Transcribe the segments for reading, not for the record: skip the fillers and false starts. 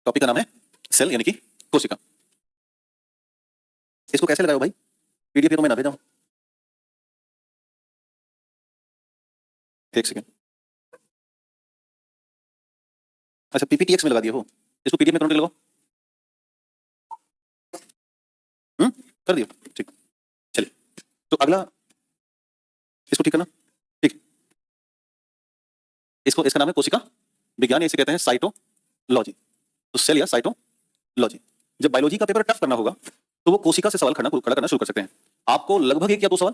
Topic का नाम है सेल यानी कि कोशिका। इसको कैसे लगाओ भाई? पीडीएफ तो मैं ना भेजा हूं। एक सेकंड। अच्छा पीपीटीएक्स में लगा दिया हो, इसको पीडीएफ में कन्वर्ट लगाओ। कर दियो, ठीक। चलिए तो अगला इसको ठीक करना। ठीक, इसको इसका नाम है कोशिका विज्ञान, इसे कहते हैं साइटोलॉजी। तो सेल या साइटोलॉजी। जब बायोलॉजी का पेपर टफ करना होगा तो वो कोशिका से सवाल खड़ा करना शुरू कर सकते हैं। आपको लगभग 1 या 2 सवाल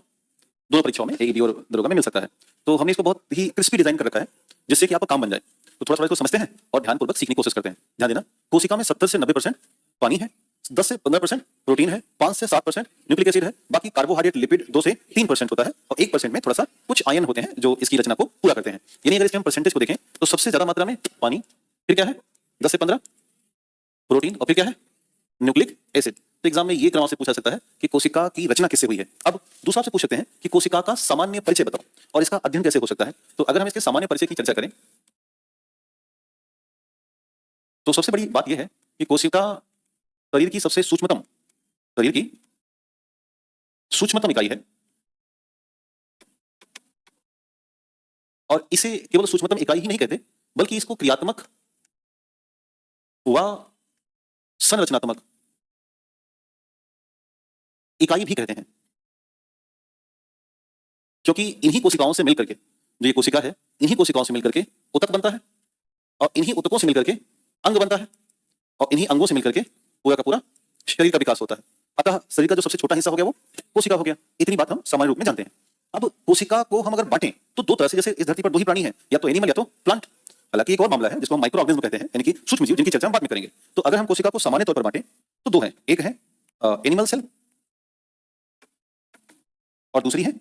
दोनों परीक्षाओं में एईडी और दरोगा में मिल सकता है। तो हमने इसको बहुत ही क्रिस्पी डिजाइन कर रखा है जिससे कि आपका काम बन जाए। तो थोड़ा थोड़ा इसको समझते हैं और ध्यानपूर्वक सीखने की कोशिश करते हैं। ध्यान देना, कोशिका में 70 से 90% पानी है, 10 से 15% प्रोटीन है, 5 से 7% न्यूक्लिक एसिड है, बाकी कार्बोहाइड्रेट लिपिड 2 से 3% होता है और 1% में थोड़ा सा कुछ आयन होते हैं जो इसकी रचना को पूरा करते हैं। यानी अगर इसके हम परसेंटेज को देखें तो सबसे ज्यादा मात्रा में पानी, फिर क्या है 10 से 15 प्रोटीन और फिर क्या है न्यूक्लिक एसिड। तो एग्जाम में ये क्रम से पूछा सकता है कि कोशिका की रचना किससे हुई है। अब दूसरा से पूछ सकते हैं कि कोशिका का सामान्य परिचय बताओ और इसका अध्ययन कैसे हो सकता है। तो अगर हम इसके सामान्य परिचय की चर्चा करें तो सबसे बड़ी बात यह है कि कोशिका शरीर की सबसे सूक्ष्मतम इकाई है और इसे केवल सूक्ष्मतम इकाई ही नहीं कहते बल्कि इसको क्रियात्मक व संरचनात्मक इकाई भी कहते हैं, क्योंकि इन्हीं कोशिकाओं से मिलकर के जो ये कोशिका है, इन्हीं कोशिकाओं से मिलकर के ऊतक बनता है और इन्हीं ऊतकों से मिलकर के अंग बनता है और इन्हीं अंगों से मिलकर के पूरा का पूरा शरीर का विकास होता है। अतः शरीर का जो सबसे छोटा हिस्सा हो गया वो कोशिका हो गया। इतनी बात हम सामान्य रूप में जानते हैं। अब कोशिका को हम अगर बांटें तो दो तरह से, जैसे इस धरती पर 2 ही प्राणी हैं, या तो एनिमल या तो प्लांट। हालांकि एक और मामला है जिसको हम माइक्रो ऑर्गेनिज्म कहते हैं, यानी कि सूक्ष्म जीव, जिनकी चर्चा हम बाद में करेंगे। तो अगर हम कोशिका को सामान्य तौर पर बांटें तो 2 हैं, एक है एनिमल सेल और दूसरी है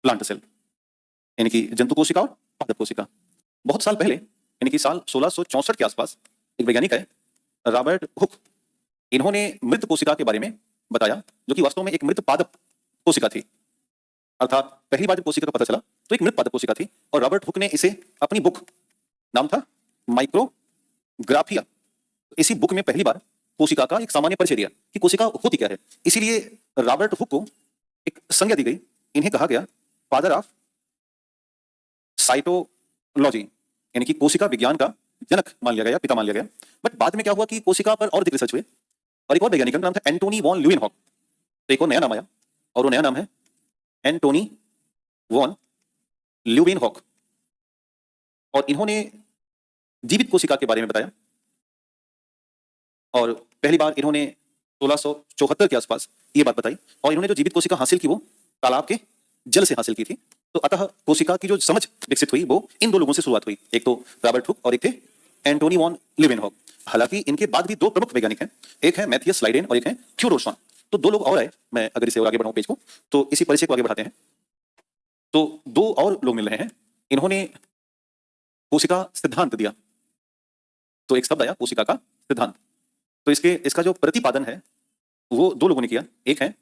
प्लांट सेल, यानी कि जंतु कोशिका और पादप कोशिका। बहुत साल पहले यानी कि साल 1664 के आसपास एक वैज्ञानिक है रॉबर्ट हुक, इन्होंने मृत कोशिका के बारे में बताया जो कि वास्तव में एक मृत पादप कोशिका थी। अर्थात पहली बार जब कोशिका का पता चला तो एक मृत पादप कोशिका थी और रॉबर्ट हुक ने इसे अपनी बुक, नाम था माइक्रोग्राफिया, इसी बुक में पहली बार कोशिका का एक सामान्य परिचय दिया कि कोशिका होती क्या है। इसीलिए रॉबर्ट हुक को एक संज्ञा दी गई, इन्हें कहा गया फादर ऑफ साइटोलॉजी, यानी कि कोशिका विज्ञान का जनक मान लिया गया, पिता मान लिया गया। बट बाद में क्या हुआ कि कोशिका पर और अधिक रिसर्च हुए और एक और वैज्ञानिक का नाम था एंटोनी वॉन ल्यूवेनहॉक। तो एक और नया नाम आया और वो नया नाम है एंटोनी वॉन ल्यूवेनहॉक और इन्होंने जीवित कोशिका के बारे में बताया और पहली बार इन्होंने 1674 के आसपास ये बात बताई और इन्होंने जो जीवित कोशिका हासिल की वो तालाब के जल से हासिल की थी। तो अतः कोशिका की जो समझ विकसित हुई वो इन 2 लोगों से शुरुआत हुई, एक तो रॉबर्ट हुक और एक थे एंटोनी वॉन ल्यूवेनहॉक। हालांकि इनके बाद भी 2 प्रमुख वैज्ञानिक हैं, एक है मैथियस लाइडेन और एक है थियोडोर स्वान। तो 2 लोग और आए। मैं अगर इसे और आगे बढ़ाऊं पेज को तो इसी परिचय को आगे बढ़ाते हैं। तो 2 और लोग मिल रहे हैं, इन्होंने कोशिका सिद्धांत दिया। तो एक शब्द आया कोशिका का सिद्धांत। तो इसका जो प्रतिपादन है वो 2 लोगों ने किया, एक है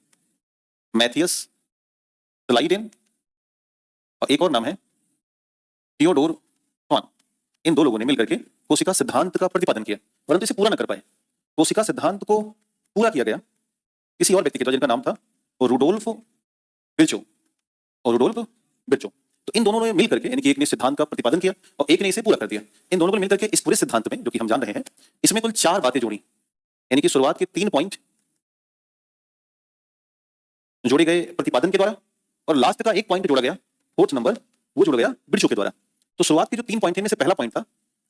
मैथियस लाइडेन और एक और नाम है थियोडोर स्वान। इन 2 लोगों ने मिलकर के कोशिका सिद्धांत का प्रतिपादन किया, परंतु इसे पूरा न कर पाए। कोशिका सिद्धांत को पूरा किया गया किसी और व्यक्ति के द्वारा जिनका नाम था रुडोल्फ विर्चो। तो इन दोनों ने मिलकर के, यानी कि एक ने सिद्धांत का प्रतिपादन किया और एक ने इसे पूरा कर दिया। इन दोनों ने मिलकर के इस पूरे सिद्धांत में, जो कि हम जान रहे हैं, इसमें कुल 4 बातें जोड़ी, यानी कि शुरुआत के 3 पॉइंट जोड़े गए प्रतिपादन के द्वारा और लास्ट का 1 पॉइंट जोड़ा गया, 4th नंबर वो जोड़ा गया विर्चो के द्वारा। तो शुरुआत के जो 3 पॉइंट थे, इनमें से पहला पॉइंट था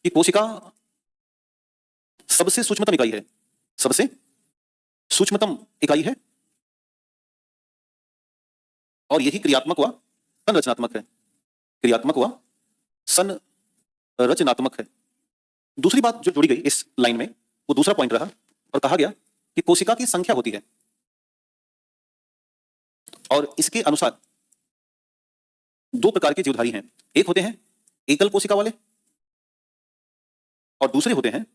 कि कोशिका सबसे सूक्ष्मतम इकाई है, सबसे सूक्ष्मतम इकाई है और यही क्रियात्मक व संरचनात्मक है, क्रियात्मक व संरचनात्मक है। दूसरी बात जो जोड़ी गई इस लाइन में वो दूसरा पॉइंट रहा और कहा गया कि कोशिका की संख्या होती है और इसके अनुसार 2 प्रकार के जीवधारी हैं, एक होते हैं एकल कोशिका वाले और दूसरे होते हैं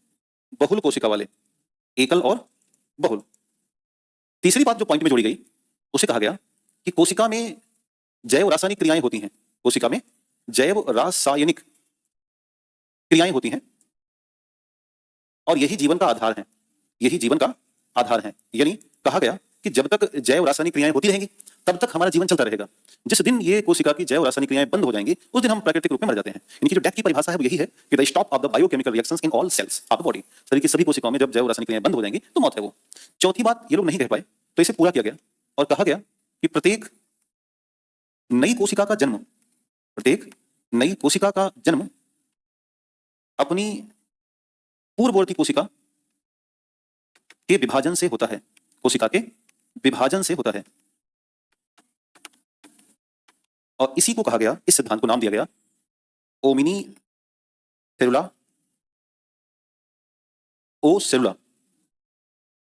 बहुल कोशिका वाले, एकल और बहुल। तीसरी बात जो पॉइंट में जोड़ी गई उसे कहा गया कि कोशिका में जैव रासायनिक क्रियाएं होती हैं, कोशिका में जैव रासायनिक क्रियाएं होती हैं और यही जीवन का आधार है, यही जीवन का आधार है। यानी कहा गया कि जब तक जैव रासायनिक क्रियाएं होती रहेंगी तब तक हमारा जीवन चलता रहेगा। जिस दिन ये कोशिका की जैव रासायनिक क्रियाएं बंद हो जाएंगी उस दिन हम प्राकृतिक रूप में मर जाते हैं। इनकी जो डेथ की परिभाषा है वो यही है कि the stop of the biochemical reactions in all cells of the body. शरीर की सभी कोशिकाओं में जब जैव रासायनिक क्रियाएं बंद हो जाएंगी तो मौत है वो। चौथी बात ये लोग नहीं कह पाए तो इसे पूरा किया गया और कहा गया कि प्रत्येक नई कोशिका का जन्म, प्रत्येक नई कोशिका का जन्म अपनी पूर्ववर्ती कोशिका के विभाजन से होता है, कोशिका के विभाजन से होता है। और इसी को कहा गया, इस सिद्धांत को नाम दिया गया ओमिनी सेलुला ओ सेलुला।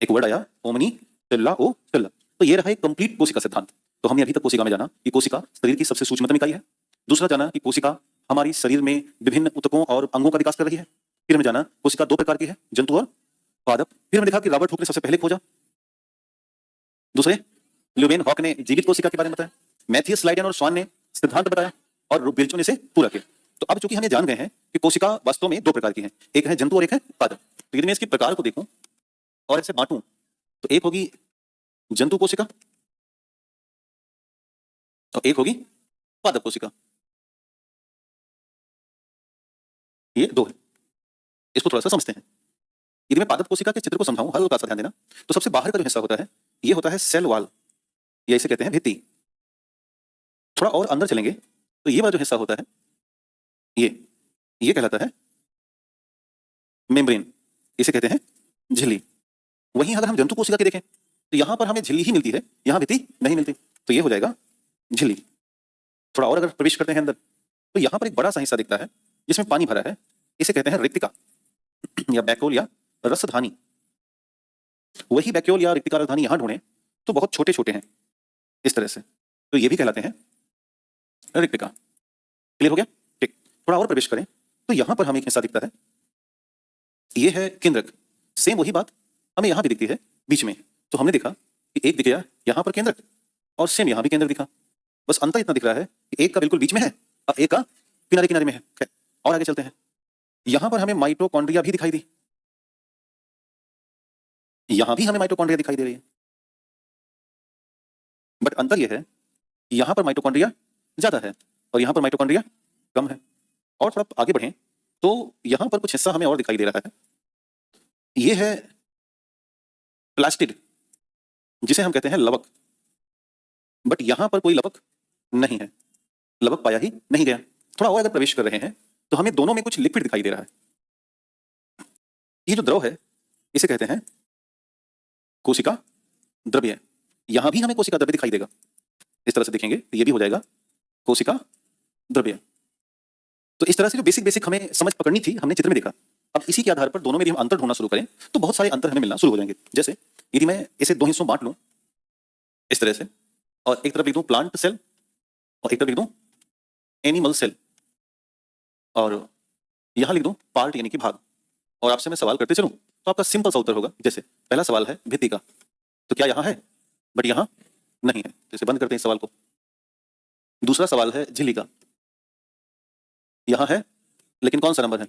एक वर्ड आया ओमिनी सेलुला ओ सेलुला। तो ये रहा एक कंप्लीट कोशिका सिद्धांत। तो हमने अभी तक कोशिका में जाना कि कोशिका शरीर की सबसे सूक्ष्मतम इकाई है। दूसरा जाना कि कोशिका हमारी शरीर में विभिन्न ऊतकों और अंगों का विकास कर रही है। फिर हमने जाना कोशिका दो प्रकार की है, जंतु और पादप। फिर हमने देखा कि रॉबर्ट हुक ने सबसे पहले खोजा, दूसरे ल्यूवेन हॉक ने जीवित कोशिका के बारे में बताया, मैथियस स्लाइडेन और स्वान ने सिद्धांत बताया और बिल्चो ने इसे पूरा किया। तो अब चूंकि हमें जान गए हैं कि कोशिका वास्तव में दो प्रकार की है, एक है जंतु और एक है पादप। तो यदि मैं इसके प्रकार को देखूं और इसे बांटूं तो एक होगी जंतु कोशिका और एक होगी पादप कोशिका। ये दो है, इसको थोड़ा सा समझते हैं। यदि मैं पादप कोशिका के चित्र को समझाऊं, हल्का सा ध्यान देना, तो सबसे बाहर का जो हिस्सा होता है ये होता है सेल वॉल, या इसे कहते हैं भित्ति। थोड़ा और अंदर चलेंगे तो ये वाला जो हिस्सा होता है ये कहलाता है मेम्ब्रेन, इसे कहते हैं झिल्ली। वहीं अगर हम जंतु कोशिका के देखें तो यहां पर हमें झिल्ली ही मिलती है, यहां भित्ति नहीं मिलती, तो ये हो जाएगा झिल्ली। थोड़ा और अगर प्रवेश करते हैं अंदर तो यहां पर एक बड़ा सा हिस्सा दिखता है जिसमें पानी भरा है, इसे कहते हैं रिक्तिका या बैक्यूल या रसधानी। वही बैक्यूल या रिक्तिका रसधानी यहां ढूंढे तो बहुत छोटे छोटे हैं इस तरह से, तो ये भी कहलाते हैं रिक्तिका। क्लियर हो गया? ठीक। थोड़ा और प्रवेश करें तो यहां पर हमें एक हिस्सा दिखता है, ये है केंद्रक। सेम वही बात हमें यहां भी दिखती है बीच में। तो हमने देखा कि एक दिख गया यहां पर केंद्रक और सेम यहां भी केंद्रक दिखा, बस अंतर इतना दिख रहा है कि एक का बिल्कुल बीच में है और एक का किनारे किनारे में है। खैर, और आगे चलते हैं। यहां पर हमें माइटोकॉन्ड्रिया भी दिखाई दी, यहां भी हमें माइटोकॉन्ड्रिया दिखाई दे रही है, बट अंतर यह है यहां पर माइटोकॉन्ड्रिया ज्यादा है और यहां पर माइटोकॉन्ड्रिया कम है। और थोड़ा आगे बढ़ें तो यहां पर कुछ हिस्सा हमें और दिखाई दे रहा है, यह है प्लास्टिड, जिसे हम कहते हैं लवक, बट यहां पर कोई लवक नहीं है, लवक पाया ही नहीं गया। थोड़ा और अगर प्रवेश कर रहे हैं तो हमें दोनों में कुछ लिक्विड दिखाई दे रहा है। ये जो द्रव है इसे कहते हैं कोशिका द्रव्य। यहां भी हमें कोशिका द्रव्य दिखाई देगा, इस तरह से देखेंगे तो ये भी हो जाएगा कोशिका द्रव्य। तो इस तरह से जो बेसिक बेसिक हमें समझ पकड़नी थी हमने चित्र में देखा। अब इसी के आधार पर दोनों में यदि हम अंतर ढूंढना शुरू करें तो बहुत सारे अंतर हमें मिलना शुरू हो जाएंगे। जैसे यदि मैं इसे दो हिस्सों बांट लूं इस तरह से, और एक तरफ लिख दूं प्लांट सेल और एक तरफ लिख दूं एनिमल सेल, और यहां लिख दूं पार्ट यानी कि भाग, और आपसे मैं सवाल करते चलूं तो आपका सिंपल सा उत्तर होगा। जैसे पहला सवाल है भित्ति का, तो क्या यहां है बट यहां नहीं है, जैसे बंद करते हैं इस सवाल को। दूसरा सवाल है झिल्ली का, यहां है लेकिन कौन सा नंबर है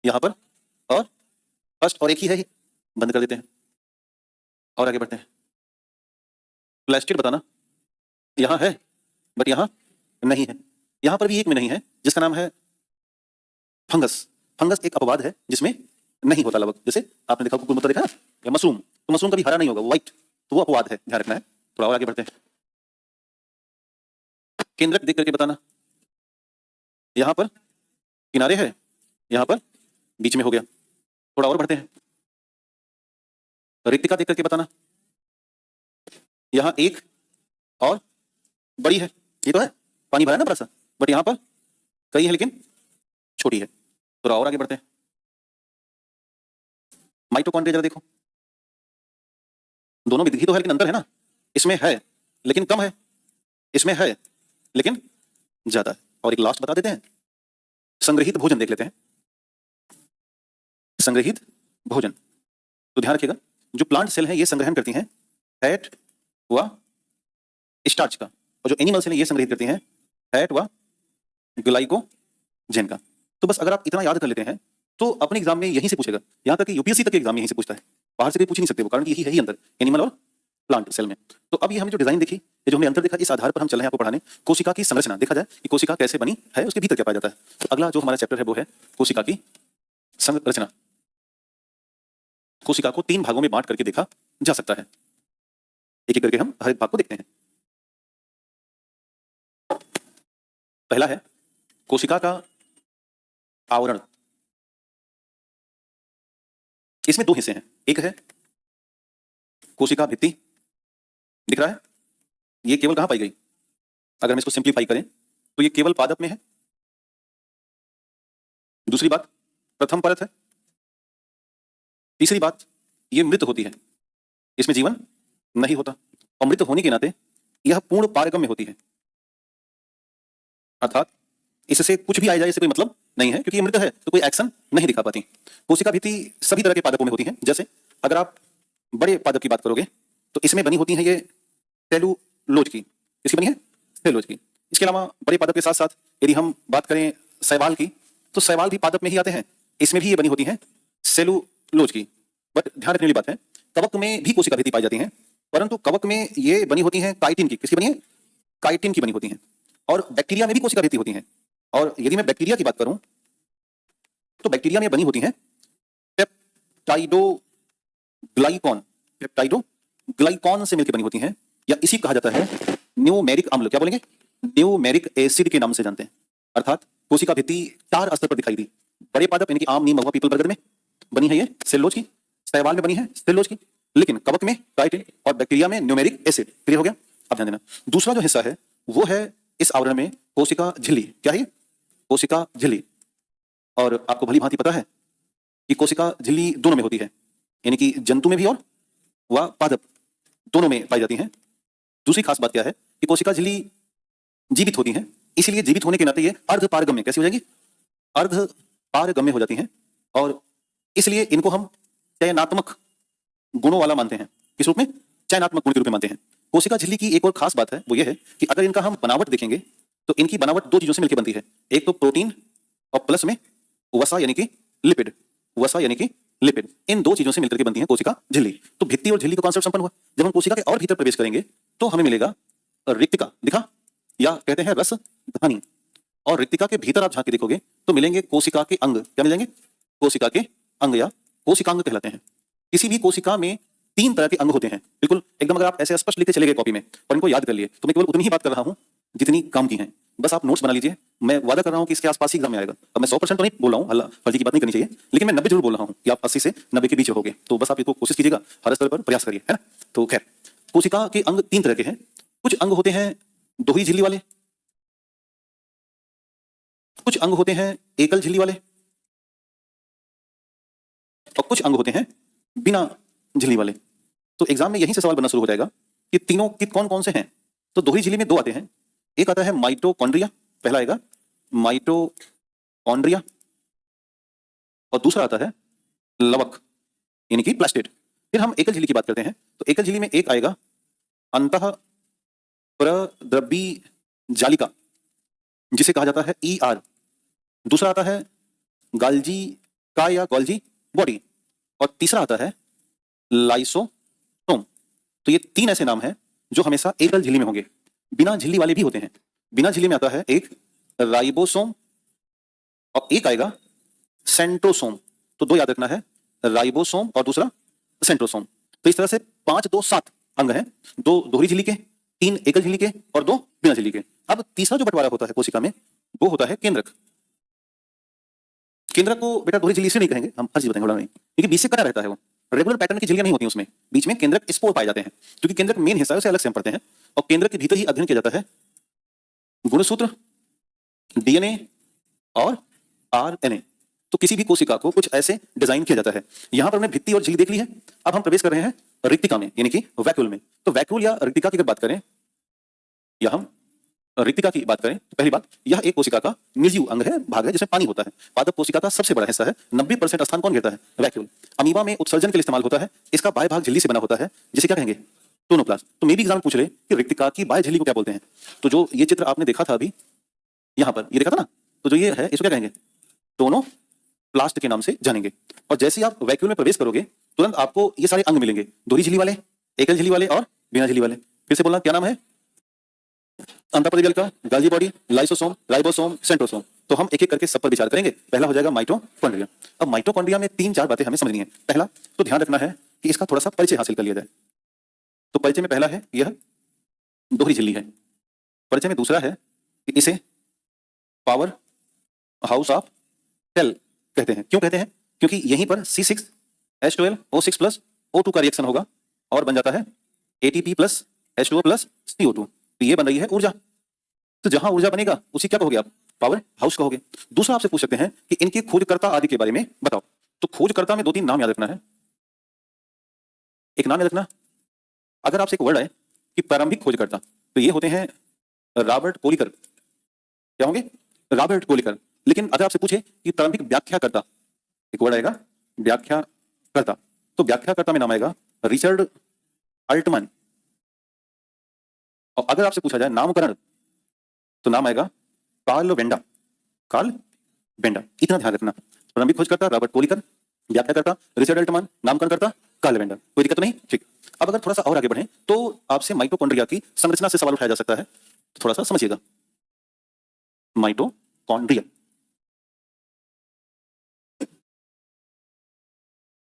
यहां पर, और फर्स्ट और एक ही है ही, बंद कर देते हैं और आगे बढ़ते हैं। प्लास्टिड बताना, यहां है बट यहां नहीं है, यहां पर भी एक में नहीं है जिसका नाम है फंगस। फंगस एक अपवाद है जिसमें नहीं होता लवक। जैसे आपने देखा कुकुर मुत्ता देखा ना, या मशरूम, तो मशरूम कभी हरा नहीं होगा, वो व्हाइट, तो वो अपवाद है, ध्यान रखना है। थोड़ा और आगे बढ़ते हैं। केंद्रक देख करके बताना, यहां पर किनारे है, यहां पर बीच में हो गया। थोड़ा और बढ़ते हैं। रिक्तिका देख करके बताना, यहां एक और बड़ी है, ये तो है पानी भरा है ना बड़ा सा, बट यहां पर कई है लेकिन छोटी है। थोड़ा और आगे बढ़ते हैं। माइटोकॉन्ड्रिया जरा देखो, दोनों में दिखी तो है लेकिन अंतर है ना, इसमें है लेकिन कम है, इसमें है लेकिन ज्यादा है। और एक लास्ट बता देते हैं, संग्रहित भोजन देख लेते हैं। संग्रहित भोजन, तो ध्यान रखिएगा जो प्लांट सेल हैं ये संग्रहण करती हैं फैट व स्टार्च का, और जो एनिमल सेल हैं ये संग्रहित करती हैं फैट व ग्लाइकोजन का। तो बस अगर आप इतना याद कर लेते हैं तो अपने एग्जाम में यहीं से पूछेगा, यहाँ तक कि यूपीएससी तक के एग्जाम में यहीं से पूछता है, बाहर से कोई पूछ ही नहीं सकते वो, कारण कि यही है ही अंतर एनिमल और प्लांट सेल में। तो अब ये हमने जो डिजाइन देखी, ये जो हमने अंतर देखा, इस आधार पर हम चल रहे हैं आपको पढ़ाने कोशिका की संरचना। देखा जाए कि कोशिका कैसे बनी है, उसके भीतर क्या पाया जाता है। तो अगला जो हमारा चैप्टर है वो है कोशिका की संरचना। कोशिका को 3 भागों में बांट करके देखा जा सकता है, एक एक करके हम हर एक भाग को देखते हैं। पहला है कोशिका का आवरण। इसमें 2 हिस्से हैं, एक है कोशिका भित्ति, दिख रहा है, ये केवल कहां पाई गई, अगर हम इसको सिंप्लीफाई करें तो ये केवल पादप में है। दूसरी बात प्रथम परत है। तीसरी बात ये मृत होती है, इसमें जीवन नहीं होता, और मृत होने के नाते यह पूर्ण पारगम्य होती है, अर्थात इससे कुछ भी आ जाए इससे कोई मतलब नहीं है, क्योंकि ये मृत है तो कोई एक्शन नहीं दिखा पाती। कोशिका भित्ति सभी तरह के पादपों में होती है। जैसे अगर आप बड़े पादप की बात करोगे तो इसमें बनी होती है ये सेलुलोज की, इसकी बनी है सेलुलोज की। इसके अलावा बड़े पादप के साथ साथ यदि हम बात करें शैवाल की, तो शैवाल भी पादप में ही आते हैं, इसमें भी ये बनी होती है सेलुलोज की। बट ध्यान रखने वाली बात है, कवक में भी कोशिका भित्ति पाई जाती है, परंतु कवक में ये बनी होती है काइटिन की। किसकी बनी है? काइटिन की बनी होती है। और बैक्टीरिया में भी कोशिका भित्ति होती है, और यदि मैं बैक्टीरिया की बात करूं तो बैक्टीरिया में बनी होती है पेप्टाइडोग्लाइकॉन, पेप्टाइडोग्लाइकॉन से मिलकर बनी होती है, या इसी कहा जाता है न्यूमेरिक अम्ल। क्या बोलेंगे? न्यूमेरिक एसिड के नाम से जानते हैं। अर्थात कोशिका भित्ति 4 स्तर पर दिखाई दी। बड़े पादप यानी कि आम, नीम, महुआ, पीपल, बरगद में बनी है ये सेलुलोज की, शैवाल में बनी है सेलुलोज की, लेकिन कवक में काइटिन और बैक्टीरिया में न्यूमेरिक एसिड। क्लियर हो गया? अब ध्यान देना, दूसरा जो हिस्सा है वो है इस आवरण में कोशिका झिल्ली। क्या है ये? कोशिका झिल्ली। और आपको भली भांति पता है कि कोशिका झिल्ली दोनों में होती है, यानी कि जंतु में भी और वह पादप दोनों में पाई जाती है। दूसरी खास बात क्या है कि कोशिका झिल्ली जीवित होती है, इसीलिए जीवित होने के नाते ये अर्ध पारगम्य कैसी हो जाएगी? अर्ध पारगम्य हो जाती हैं, और इसलिए इनको हम चयनात्मक गुणों वाला मानते हैं। किस रूप में? चयनात्मक गुण के रूप में मानते हैं। कोशिका झिल्ली की एक और खास बात है, वो ये है कि अगर इनका हम बनावट देखेंगे तो इनकी बनावट 2 चीजों से मिलकर बनती है, एक तो प्रोटीन और प्लस में वसा यानी कि लिपिड, वसा यानी कि लिपिड, इन 2 चीजों से मिलकर के बनती है कोशिका झिल्ली। तो भित्ति और झिल्ली का कॉन्सेप्ट संपन्न हुआ। जब हम कोशिका के और भीतर प्रवेश करेंगे तो हमें मिलेगा रिक्तिका, दिखा, या कहते हैं रस धानी। और रिक्तिका के भीतर आप झांक के देखोगे तो मिलेंगे कोशिका के अंग। क्या मिलेंगे? कोशिका के अंग, या कोशिकांग कहलाते हैं। किसी भी कोशिका में 3 तरह के अंग होते हैं, बिल्कुल एकदम। अगर आप ऐसे स्पष्ट लिख के चले गए कॉपी में और इनको याद कर लिए तो मैं केवल उतनी ही बात कर रहा हूं जितनी काम की है। बस आप नोट्स बना लीजिए, मैं वादा कर रहा हूं कि इसके आसपास ही एग्जाम में आएगा। अब मैं 100% तो नहीं बोल रहा हूं, अल्लाह फर्जी की बात नहीं करनी चाहिए, लेकिन मैं 90 जरूर बोल रहा हूं कि आप 80 से 90 के बीच रहोगे। तो बस आप इसको कोशिश कीजिएगा, हर स्तर पर प्रयास करिए, है ना। तो खैर, कोशिका के अंग 3 तरह के हैं। कुछ अंग होते हैं दोहरी झिल्ली वाले, कुछ अंग होते हैं एकल झिल्ली वाले, और कुछ अंग होते हैं बिना झिल्ली वाले। तो एग्जाम में यहीं से सवाल बनना शुरू हो जाएगा कि तीनों की कौन कौन से हैं। तो दोहरी झिल्ली में 2 आते हैं, एक आता है माइटोकॉन्ड्रिया, पहला आएगा माइटोकॉन्ड्रिया, और दूसरा आता है लवक यानी कि प्लास्टिड। फिर हम एकल झिल्ली की बात करते हैं, तो एकल झिल्ली में एक आएगा अंतः प्रद्रवी जालिका, जिसे कहा जाता है ER। दूसरा आता है गाल्जी का या गोल्जी बॉडी, और तीसरा आता है लाइसोसोम। तो ये 3 ऐसे नाम हैं जो हमेशा एकल झिल्ली में होंगे। बिना झिल्ली वाले भी होते हैं। बिना झिल्ली में आता है एक राइबोसोम और एक आएगा सेंट्रोसोम। तो 2 याद रखना है, राइबोसोम और दूसरा सेंट्रोसोम। तो इस तरह से 5, 2, 7 अंग हैं, 2 दोहरी झिल्ली के, 3 एकल झिल्ली के और 2 बिना झिल्ली के। अब तीसरा जो बंटवारा होता है कोशिका में वो होता है केंद्रक। केंद्रक को बेटा दोहरी झिल्ली से नहीं कहेंगे, हम हर चीज बताएंगे नहीं, क्योंकि बीच से कटा रहता है वो, रेगुलर पैटर्न की झिल्लियां नहीं होती उसमें, बीच में केंद्रक स्पोर पाए जाते हैं। क्योंकि केंद्रक मेन हिस्सा है उसे अलग से हम पढ़ते हैं, और केंद्रक के भीतर ही अध्ययन किया जाता है गुणसूत्र, DNA और RNA। तो किसी भी कोशिका को कुछ ऐसे डिजाइन किया जाता है। यहां पर हमने भित्ति और झिल्ली देख ली है, अब हम प्रवेश कर रहे हैं रिक्तिका में, यानी कि वैक्यूल में। तो वैक्यूल या रिक्तिका की अगर बात करें, या हम रिक्तिका की बात करें, तो पहली बात, यह एक कोशिका का निर्जीव अंग है, भाग है, जिसमें पानी होता है। पादप कोशिका का सबसे बड़ा हिस्सा है, 90% स्थान कौन घेरता है? वैक्यूल। अमीबा में उत्सर्जन के लिए इस्तेमाल होता है, इसका बाह्य भाग झिल्ली से बना होता है, जिसे क्या कहेंगे? टोनोप्लास्ट। तो मे भी एग्जाम में पूछ ले कि रिक्तिका की बाह्य झिल्ली को क्या बोलते हैं। तो जो ये चित्र आपने देखा था अभी, यहां पर ये देखा था ना, तो जो ये है इसको क्या कहेंगे? टोनो प्लास्ट के नाम से जानेंगे। और जैसे ही आप वैक्यूल में प्रवेश करोगे तुरंत आपको ये सारे अंग मिलेंगे, दोहरी झिल्ली वाले, एकल झिल्ली वाले और बिना झिल्ली वाले। फिर से बोलना, क्या नाम है? अंतःपरिवर्ती का, गाल्गी बॉडी, लाइसोसोम, राइबोसोम, सेंट्रोसोम। तो हम एक एक करके सब पर विचार करेंगे। पहला हो जाएगा माइटोकॉन्ड्रिया। अब माइटोकॉन्ड्रिया में 3-4 बातें हमें समझनी है। पहला तो ध्यान रखना है कि इसका थोड़ा सा परिचय हासिल कर लिया जाए। तो परिचय में पहला है यह दोहरी झिल्ली है। परिचय में दूसरा है कि इसे पावर हाउस ऑफ सेल कहते हैं। क्यों कहते हैं? क्योंकि यहीं पर C6H12O6 प्लस O2 का रिएक्शन होगा और बन जाता है ATP plus H2O plus CO2। तो ये बन रही है ऊर्जा। तो जहां ऊर्जा बनेगा उसी क्या कहोगे आप? पावर हाउस कहोगे। दूसरा आपसे पूछ सकते हैं कि इनके खोजकर्ता आदि के बारे में बताओ। तो खोजकर्ता में 2-3 नाम याद रखना है। एक नाम याद रखना, अगर आपसे एक वर्ड आए कि प्रारंभिक खोजकर्ता, तो ये होते हैं रॉबर्ट कोलिकर। क्या होंगे? Robert Kolliker. लेकिन अगर आपसे पूछे कि प्रारंभिक व्याख्याकर्ता, एक वर्ड आएगा व्याख्याकर्ता, तो व्याख्याकर्ता में नाम आएगा रिचर्ड अल्टमन। और अगर आपसे पूछा जाए नामकरण, तो नाम आएगा कार्ल वेंडा। Karl Wanda. इतना ध्यान रखना, प्रारंभिक खोजकर्ता रॉबर्ट कोलिकर, व्याख्याकर्ता रिचर्ड अल्टमन, नामकरणकर्ता कार्ल वेंडा। कोई दिक्कत तो नहीं? ठीक। अब अगर थोड़ा सा और आगे बढ़ें तो आपसे माइटोकॉन्ड्रिया की संरचना से सवाल उठाया जा सकता है, तो थोड़ा सा समझिएगा। माइटोकॉन्ड्रिया,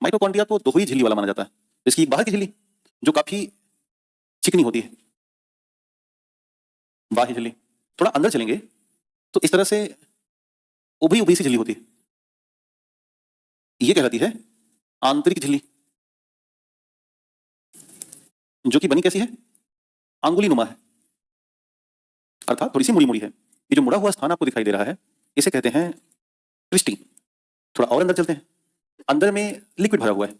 माइटोकॉन्ड्रिया को दोहरी झिल्ली वाला माना जाता है। इसकी एक बाहर की झिल्ली जो काफी चिकनी होती है, बाह्य झिल्ली। थोड़ा अंदर चलेंगे तो इस तरह से उभरी उभरी सी झिल्ली होती है, ये कहलाती है आंतरिक झिल्ली, जो कि बनी कैसी है? अंगुली नुमा है, अर्थात थोड़ी सी मुड़ी मुड़ी है। ये जो मुड़ा हुआ स्थान आपको दिखाई दे रहा है इसे कहते हैं क्रिस्टी। थोड़ा और अंदर चलते हैं, अंदर में लिक्विड भरा हुआ है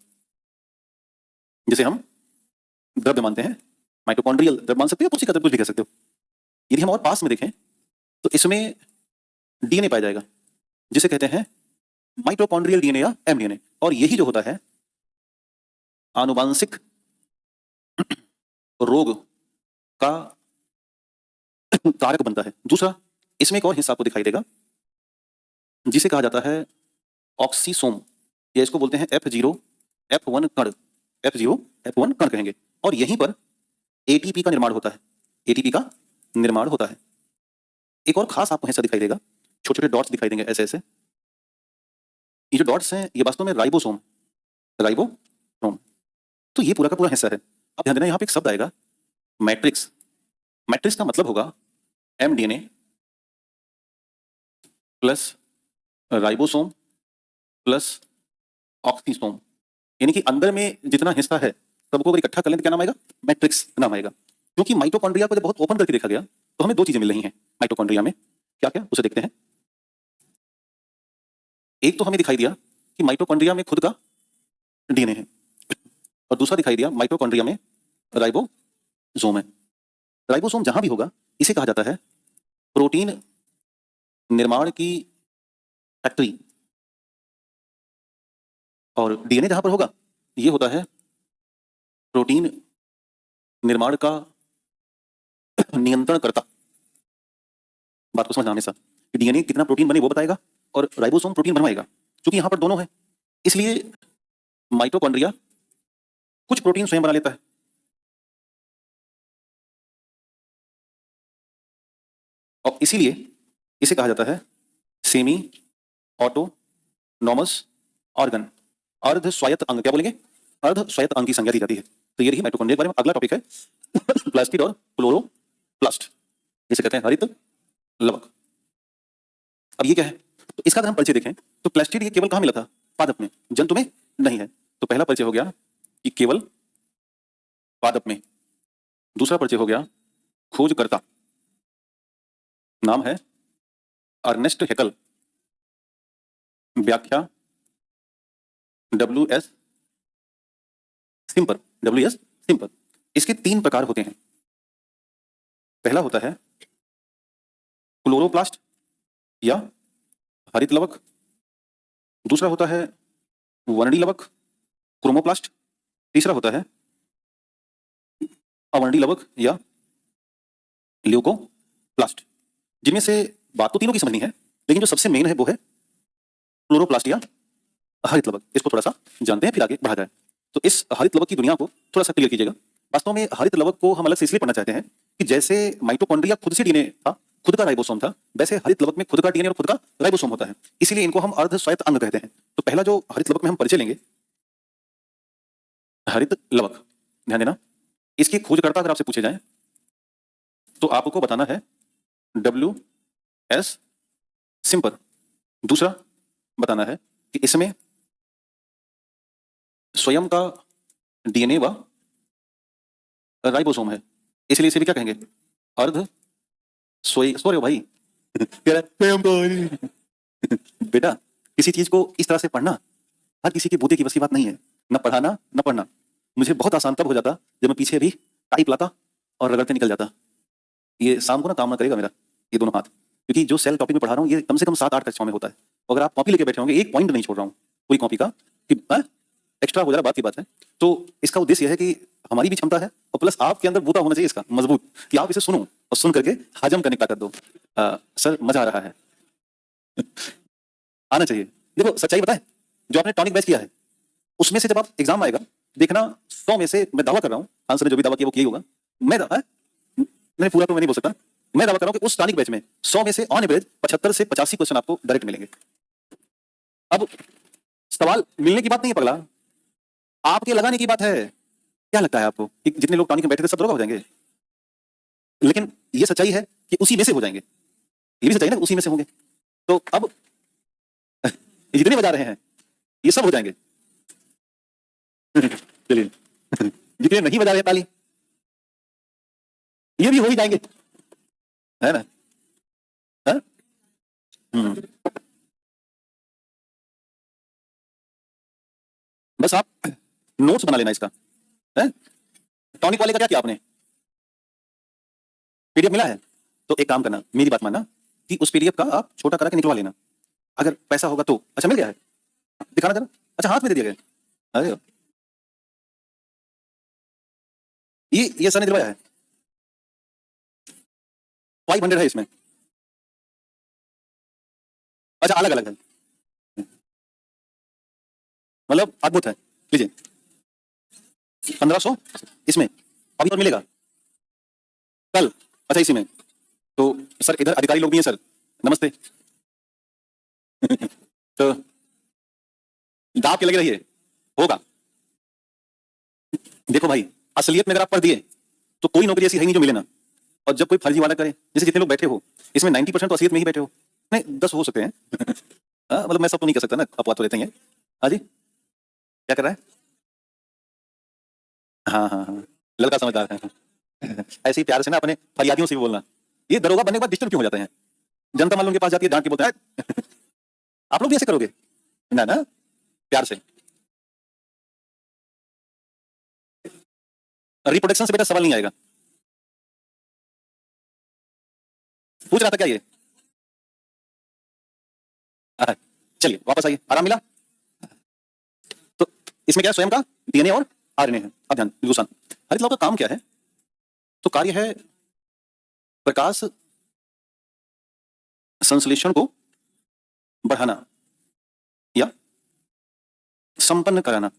जिसे हम द्रव्य मानते हैं। माइटोकॉन्ड्रियल द्रव्य मान सकते हो, कोशिका द्रव्य कुछ भी कह सकते हो। यदि हम और पास में देखें तो इसमें डीएनए पाया जाएगा जिसे कहते हैं माइटोकॉन्ड्रियल डीएनए या एमडीएनए। और यही जो होता है आनुवांशिक रोग का कारक बनता है। दूसरा, इसमें एक और हिस्सा आपको दिखाई देगा जिसे कहा जाता है ऑक्सीसोम, या इसको बोलते हैं F0F1 कण। F0F1 कण कहेंगे। और यहीं पर एटीपी का निर्माण होता है। एटीपी का निर्माण होता है। एक और खास आपको हिस्सा दिखाई देगा, छोटे छोटे डॉट्स दिखाई देंगे ऐसे ऐसे। ये जो डॉट्स हैं ये वास्तव में राइबोसोम, राइबोसोम। तो ये पूरा का पूरा हिस्सा है। अब ध्यान देना, यहाँ पे एक शब्द आएगा मैट्रिक्स। मैट्रिक्स का मतलब होगा एमडीएनए प्लस राइबोसोम प्लस ऑक्सीसोम। यानी कि अंदर में जितना हिस्सा है सबको अगर इकट्ठा कर लें तो क्या नाम आएगा? मैट्रिक्स नाम आएगा। क्योंकि माइटोकॉन्ड्रिया को जब बहुत ओपन करके देखा गया तो हमें 2 चीजें मिल रही हैं माइटोकॉन्ड्रिया में। क्या क्या? उसे देखते हैं। एक तो हमें दिखाई दिया कि माइटोकॉन्ड्रिया में खुद का डीएनए है, और दूसरा दिखाई दिया माइटोकॉन्ड्रिया में राइबोसोम है। राइबोसोम जहां भी होगा इसे कहा जाता है प्रोटीन निर्माण की फैक्ट्री। और डीएनए जहां पर होगा ये होता है प्रोटीन निर्माण का नियंत्रण करता। बात को समझना हमेशा, डीएनए कितना प्रोटीन बने वो बताएगा और राइबोसोम प्रोटीन बनवाएगा। क्योंकि यहां पर दोनों है इसलिए माइटोकॉन्ड्रिया कुछ प्रोटीन स्वयं बना लेता है और इसीलिए इसे कहा जाता है सेमी ऑटोनॉमस ऑर्गन, अर्ध स्वायत्त अंग। क्या बोलेंगे? अर्ध स्वायत्त अंग की संज्ञा दी जाती है। तो ये रही माइटोकॉन्ड्रिया के बारे में। अगला टॉपिक है प्लास्टिड और क्लोरोप्लास्ट, जिसे कहते हैं हरित लवक। अब ये क्या है? तो इसका अगर हम परिचय देखें तो प्लास्टिड ये केवल कहां मिला था? पादप में, जंतु में नहीं है। तो पहला परिचय हो गया कि केवल पादप में। दूसरा परिचय हो गया खोजकर्ता, नाम है अर्नेस्ट हैकल, व्याख्या WS सिंपर, WS सिंपर। इसके 3 प्रकार होते हैं। पहला होता है क्लोरोप्लास्ट या हरित लवक, दूसरा होता है वर्णी लवक क्रोमोप्लास्ट, तीसरा होता है अवर्णी लवक या ल्यूकोप्लास्ट। जिनमें से बात तो तीनों की समझनी है, लेकिन जो सबसे मेन है वो है क्लोरोप्लास्ट या हरित लवक, इसको थोड़ा सा जानते हैं फिर आगे बढ़ा जाए। तो इस हरित लवक की दुनिया को थोड़ा सा क्लियर कीजिएगा। वास्तव में हरित लवक को हम अलग से इसलिए पढ़ना चाहते हैं कि जैसे माइटोकॉन्ड्रिया खुद से डीएनए था, खुद का राइबोसोम था, वैसे हरित लवक में खुद का डीएनए और खुद का राइबोसोम होता है, इसीलिए इनको हम अर्ध स्वायत्त अंग कहते हैं। तो पहला जो हरित लवक में हम परिचय लेंगे, हरित लवक, ध्यान देना, इसकी खोजकर्ता अगर आपसे पूछे जाए तो आपको बताना है WS सिंपर। दूसरा बताना है कि इसमें स्वयं का डीएनए व राइबोसोम है, इसलिए इसे भी क्या कहेंगे, अर्ध सॉरी भाई कह रहा है, स्वयं का बेटा किसी चीज को इस तरह से पढ़ना हर किसी की बूते की बस की बात नहीं है, न पढ़ाना न पढ़ना। मुझे बहुत आसान तब हो जाता जब मैं पीछे भी टाइप लाता और रगड़ते निकल जाता। ये शाम को ना काम ना करेगा मेरा ये दोनों हाथ, क्योंकि जो सेल टॉपिक में पढ़ा रहा हूँ ये कम से कम 7-8 कक्षाओं में होता है। अगर आप कॉपी लेके बैठे होंगे, एक पॉइंट नहीं छोड़ रहा हूँ पूरी कॉपी का कि एक्स्ट्रा हो जा रहा, बात की बात है। तो इसका उद्देश्य यह है कि हमारी भी क्षमता है और प्लस आपके अंदर बूता होना चाहिए इसका मजबूत, कि आप इसे सुनो और सुन करके हजम करने की ताकत दो। सर मजा आ रहा है आना चाहिए। देखो सच्चाई बताएं, जो आपने टॉनिक बैच किया है उसमें से जब आप एग्जाम आएगा देखना 100 में से, मैं दावा कर रहा हूँ, आंसर ने जो भी दावा किया वो किया होगा, मैं पूरा तो मैं नहीं बोल सकता, मैं दावा कर रहा हूँ कि उस टॉनिक बैच में 100 में से ऑन एवरेज 75 से 85 क्वेश्चन आपको डायरेक्ट मिलेंगे। अब सवाल मिलने की बात नहीं है पगला, आपके लगाने की बात है। क्या लगता है आपको कि जितने लोग टॉनिक में बैठे थे सब दरोगा हो जाएंगे? लेकिन ये सच्चाई है कि उसी में से हो जाएंगे, ये भी सच्चाई है ना, उसी में से होंगे। तो अब जितने बजा रहे हैं ये सब हो जाएंगे चलिए जितने नहीं बजा रहे हैं ताली ये भी हो ही जाएंगे, है ना? है? बस आप नोट्स बना लेना इसका, है? टॉनिक वाले का क्या किया आपने, पीडीएफ मिला है? तो एक काम करना, मेरी बात मानना कि उस पीडीएफ का आप छोटा करा के निकलवा लेना, अगर पैसा होगा तो। अच्छा मिल गया है, दिखाना जरा। अच्छा हाथ में दे दिया गया, अरे ये सर ने दिलवाया है, 500 है इसमें। अच्छा अलग अलग है, मतलब अद्भुत है, लीजिए 1500 इसमें अभी तो मिलेगा कल। अच्छा इसी में तो सर इधर अधिकारी लोग भी हैं सर, नमस्ते तो दाब के लगे रहिए, होगा। देखो भाई असलियत में अगर आप पढ़ दिए तो कोई नौकरी ऐसी है नहीं जो मिले ना, और जब कोई फर्जी वादा करे, जैसे जितने लोग बैठे हो इसमें 90% तो असलियत में ही बैठे हो, नहीं 10 हो सकते हैं मतलब मैं सब तो नहीं कर सकता ना, अपवाद तो रहते हैं। हाँ जी क्या कर रहा है, हाँ हाँ हाँ लड़का समझदार है ऐसे ही प्यार से ना अपने फरियादियों से भी बोलना। ये दरोगा बनने के बाद डिस्टर्ब क्यों हो जाते हैं, जनता मान लो उनके पास जाती है डांट के बोलता है आप लोग भी ऐसे करोगे ना? ना प्यार से, रिप्रोडक्शन से बेटा सवाल नहीं आएगा। पूछ रहा था क्या ये, चलिए वापस आइए, आराम मिला? तो इसमें क्या है, स्वयं का डीएनए और आरएनए है। अब ध्यान बिल्कुल शांत, हरित लवक का काम क्या है, तो कार्य है प्रकाश संश्लेषण को बढ़ाना या संपन्न कराना,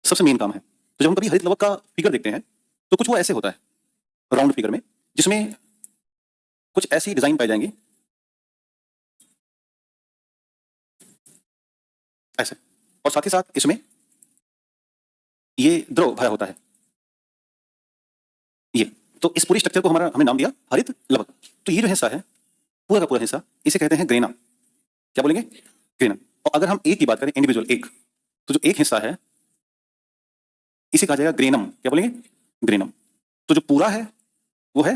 सबसे मेन काम है। तो जब हम कभी हरित लवक का फिगर देखते हैं तो कुछ वो ऐसे होता है राउंड फिगर में, जिसमें कुछ ऐसी डिजाइन पाई जाएंगी ऐसे, और साथ ही साथ इसमें ये द्रव भरा होता है ये। तो इस पूरी स्ट्रक्चर को हमारा हमने नाम दिया हरित लवक। तो ये जो हिस्सा है पूरा का पूरा हिस्सा इसे कहते हैं ग्रेना, क्या बोलेंगे, ग्रेना। और अगर हम एक की बात करें इंडिविजुअल एक, तो जो एक हिस्सा है इसे कहा जाएगा ग्रेनम, क्या बोलेंगे, ग्रेनम। तो जो पूरा है वो है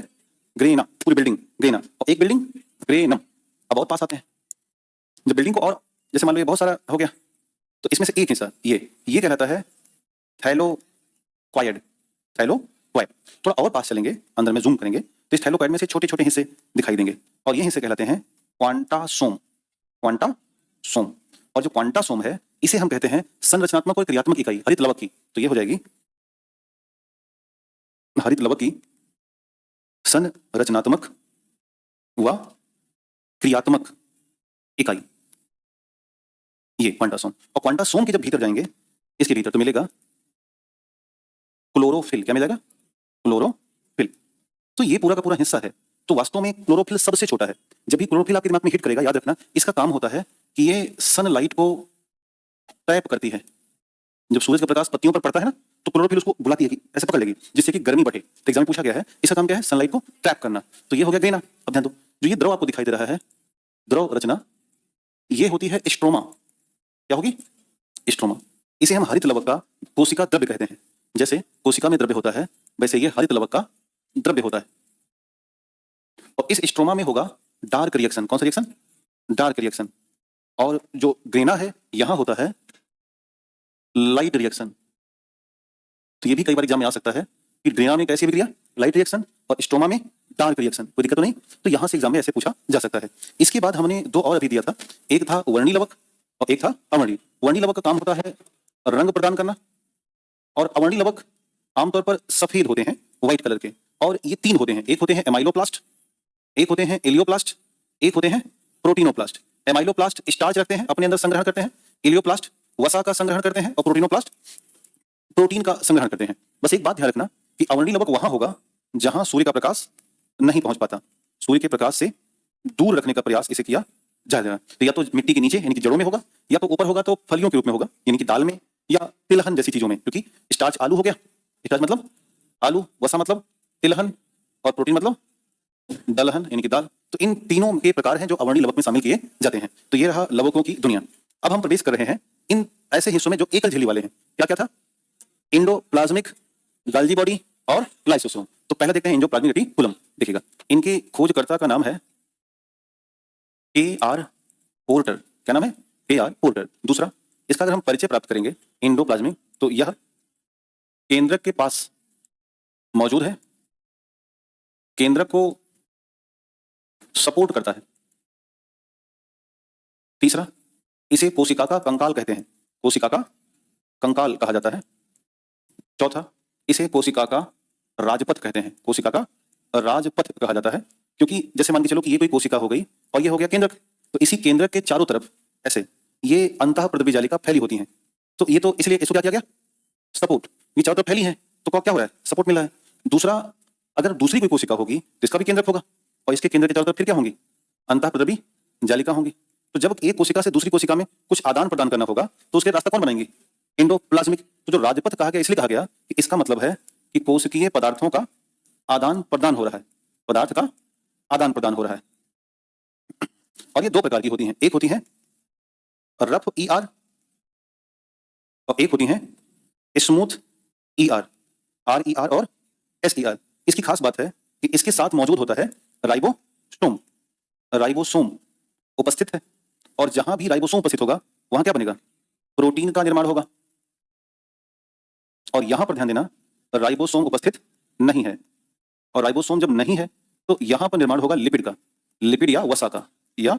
ग्रेना, पूरी बिल्डिंग ग्रेना, और एक बिल्डिंग ग्रेनम। अब और पास आते हैं, जब बिल्डिंग को और जैसे मान लो ये बहुत सारा हो गया, तो इसमें से एक हिस्सा ये कहलाता है थैलोक्वाइड, थैलोक्वाइड। थोड़ा और पास चलेंगे, अंदर में जूम करेंगे तो इस थैलोक्वाइड में से छोटे छोटे हिस्से दिखाई देंगे, और ये हिस्से कहलाते हैं क्वांटासोम, क्वांटासोम। और जो क्वांटासोम है इसे हम कहते हैं संरचनात्मक और क्रियात्मक इकाई हरित लवक की। तो ये हो जाएगी हरित लवक की संरचनात्मक व क्रियात्मक इकाई, ये क्वांटासोम। और क्वांटासोम के जब भीतर जाएंगे इसके भीतर तो मिलेगा क्लोरोफिल। क्या मिलेगा? क्लोरोफिल। तो ये पूरा का पूरा हिस्सा है। तो वास्तव में क्लोरोफिल सबसे छोटा है। जब भी क्लोरोफिल आपके दिमाग में हिट करेगा, याद रखना इसका काम होता है कि ये सनलाइट को ट्रैप करती है। जब सूरज का प्रकाश पत्तियों पर पड़ता है ना, तो क्लोरोफिल उसको बुलाती है कि ऐसे पकड़ लेगी, जिससे कि गर्मी बढ़े। तो एग्जाम में पूछा गया है, इसका काम क्या है? सनलाइट को ट्रैप करना। तो ये हो गया ग्रेना। अब ध्यान दो, जो ये द्रव आपको दिखाई दे रहा है, द्रव रचना, ये होती है स्ट्रोमा। क्या होगी? स्ट्रोमा। इसे हम हरित लवक का कोशिका द्रव्य कहते हैं। जैसे कोशिका में द्रव्य होता है, वैसे ये हरित लवक का द्रव्य होता है। और इस स्ट्रोमा में होगा डार्क रिएक्शन। कौन सा रिएक्शन? Dark reaction. और जो ग्रेना है, यहां होता है लाइट रिएक्शन। तो ये भी कई बार एग्जाम में आ सकता है कि ग्रेना में कैसी अभिक्रिया? लाइट रिएक्शन, और स्ट्रोमा में डार्क रिएक्शन। कोई दिक्कत तो नहीं? तो यहां से एग्जाम में ऐसे पूछा जा सकता है। इसके बाद हमने दो और अभी दिया था, एक था वर्णी लवक और एक था अवर्णी। वर्णी लवक का काम होता है रंग प्रदान करना, और अवर्णी लवक आमतौर पर सफेद होते हैं, व्हाइट कलर के। और ये तीन होते हैं, एक होते हैं एमाइलोप्लास्ट, एक होते हैं एलियोप्लास्ट, एक होते हैं प्रोटीनोप्लास्ट। एमाइलोप्लास्ट स्टार्च रखते हैं, अपने अंदर संग्रहण करते हैं। एलियोप्लास्ट वसा का संग्रहण करते हैं, और प्रोटीनोप्लास्ट प्रोटीन का संग्रहण करते हैं। बस एक बात ध्यान रखना कि अवर्णी लवक वहां होगा जहां सूर्य का प्रकाश नहीं पहुंच पाता। सूर्य के प्रकाश से दूर रखने का प्रयास इसे किया जाएगा। तो या तो मिट्टी के नीचे यानी कि जड़ों में होगा, या तो ऊपर होगा तो फलियों के रूप में होगा, यानी कि दाल में या तिलहन जैसी चीजों में। क्योंकि स्टार्च आलू हो गया, स्टार्च मतलब आलू, वसा मतलब तिलहन, और प्रोटीन मतलब दलहन यानी कि दाल। तो इन तीनों के प्रकार हैं जो अवर्णी लवक में शामिल किए जाते हैं। तो ये रहा लवकों की दुनिया। अब हम प्रवेश कर रहे हैं इन ऐसे हिस्सों में जो एकल झिल्ली वाले हैं। क्या क्या था? इंडोप्लाज्मिक, गाल्जी बॉडी और लाइसोसोम। तो पहले देखते हैं इंडोप्लाज्मिक रेटिकुलम। देखिएगा, इनके खोजकर्ता का नाम है के.आर. पोर्टर। क्या नाम है? के.आर. पोर्टर। दूसरा, इसका अगर हम परिचय प्राप्त करेंगे इंडोप्लाज्मिक, तो यह केंद्रक के पास मौजूद है, केंद्रक को सपोर्ट करता है। तीसरा, इसे कोशिका का कंकाल कहते हैं, कोशिका का कंकाल कहा जाता है। चौथा, इसे कोशिका का राजपथ कहते हैं, कोशिका का राजपथ कहा जाता है। क्योंकि जैसे मान के चलो कि ये कोई कोशिका हो गई और ये हो गया केंद्रक, तो इसी केंद्रक के चारों तरफ ऐसे ये अंतःप्रद्रव्य जालिका फैली होती हैं। तो ये तो इसलिए इसको क्या किया गया? सपोर्ट। ये चारों तरफ फैली है तो क्या हो रहा है? सपोर्ट मिला है। दूसरा, अगर दूसरी कोई कोशिका होगी तो इसका भी केंद्रक होगा, और इसके केंद्र के चारों तरफ फिर क्या होंगी? अंतःप्रद्रव्य जालिका होंगी। तो जब एक कोशिका से दूसरी कोशिका में कुछ आदान प्रदान करना होगा तो उसके रास्ता कौन बनाएंगे? इंडोप्लाज्मिक। तो जो राजपथ कहा गया इसलिए कहा गया कि इसका मतलब है कि कोशिकीय पदार्थों का आदान प्रदान हो रहा है, पदार्थ का आदान प्रदान हो रहा है। और ये दो प्रकार की होती हैं, एक होती है रफ ईआर और एक होती हैं स्मूथ ईआर, आरईआर और एसईआर। इसकी खास बात है कि इसके साथ मौजूद होता है राइबोसोम। राइबोसोम उपस्थित है, और जहां भी राइबोसोम उपस्थित होगा वहां क्या बनेगा? प्रोटीन का निर्माण होगा। और यहां पर ध्यान देना, राइबोसोम उपस्थित नहीं है, और राइबोसोम जब नहीं है तो यहां पर निर्माण होगा लिपिड का, लिपिड या वसा का, या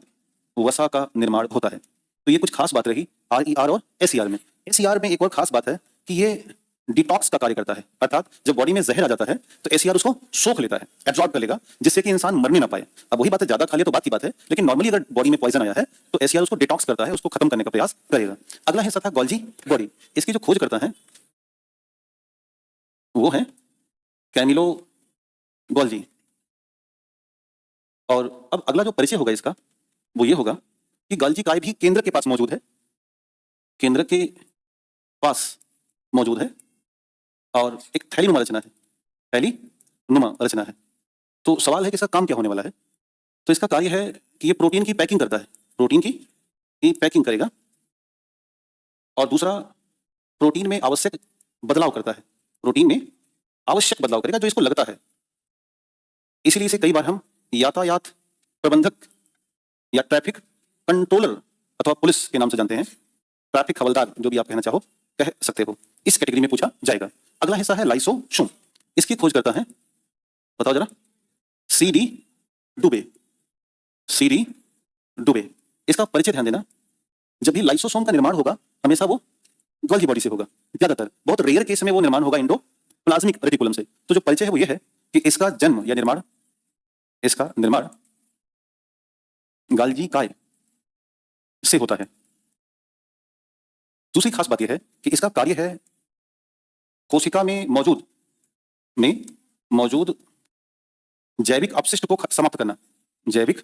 वसा का निर्माण होता है। तो ये कुछ खास बात रही आरईआर और एसईआर में। एसईआर में एक और खास बात है कि ये डिटॉक्स का कार्य करता है, अर्थात जब बॉडी में जहर आ जाता है तो एसईआर उसको सोख लेता है, एब्जॉर्ब कर लेगा, जिससे कि इंसान मरने ना पाए। अब वही बात है, ज्यादा खा लिया तो बात की बात है, लेकिन नॉर्मली अगर बॉडी में पॉइजन आया है तो एसईआर उसको डिटॉक्स करता है, उसको खत्म करने का प्रयास करेगा। अगला हिस्सा था गोल्जी बॉडी। इसकी जो खोज करता है वो है कैमिलो गोल्जी। और अब अगला जो परिचय होगा इसका वो ये होगा कि गोल्जी काय भी केंद्र के पास मौजूद है, केंद्र के पास मौजूद है, और एक थैलीनुमा रचना है, थैलीनुमा रचना है। तो सवाल है कि इसका काम क्या होने वाला है? तो इसका कार्य है कि ये प्रोटीन की पैकिंग करता है, प्रोटीन की पैकिंग करेगा, और दूसरा प्रोटीन में आवश्यक बदलाव करता है, प्रोटीन में आवश्यक बदलाव करेगा जो इसको लगता है। इसीलिए इसे कई बार हम यातायात प्रबंधक या ट्रैफिक कंट्रोलर अथवा पुलिस के नाम से जानते हैं, ट्रैफिक हवलदार, जो भी आप कहना चाहो कह सकते हो, इस कैटेगरी में पूछा जाएगा। अगला हिस्सा है लाइसोसोम। इसकी खोज करता है, बताओ जरा, सी.डी. डुबे। सी.डी. डुबे। इसका परिचय ध्यान देना, जब भी लाइसोसोम का निर्माण होगा हमेशा वो गोल्जी बॉडी से होगा, ज्यादातर, बहुत रेयर केस में वो निर्माण होगा इंडोप्लाज्मिक रेटिकुलम से। तो जो परिचय है वो ये है कि इसका जन्म या निर्माण, इसका निर्माण गाल्जी काय से होता है। दूसरी खास बात यह है कि इसका कार्य है कोशिका में मौजूद जैविक अपशिष्ट को समाप्त करना, जैविक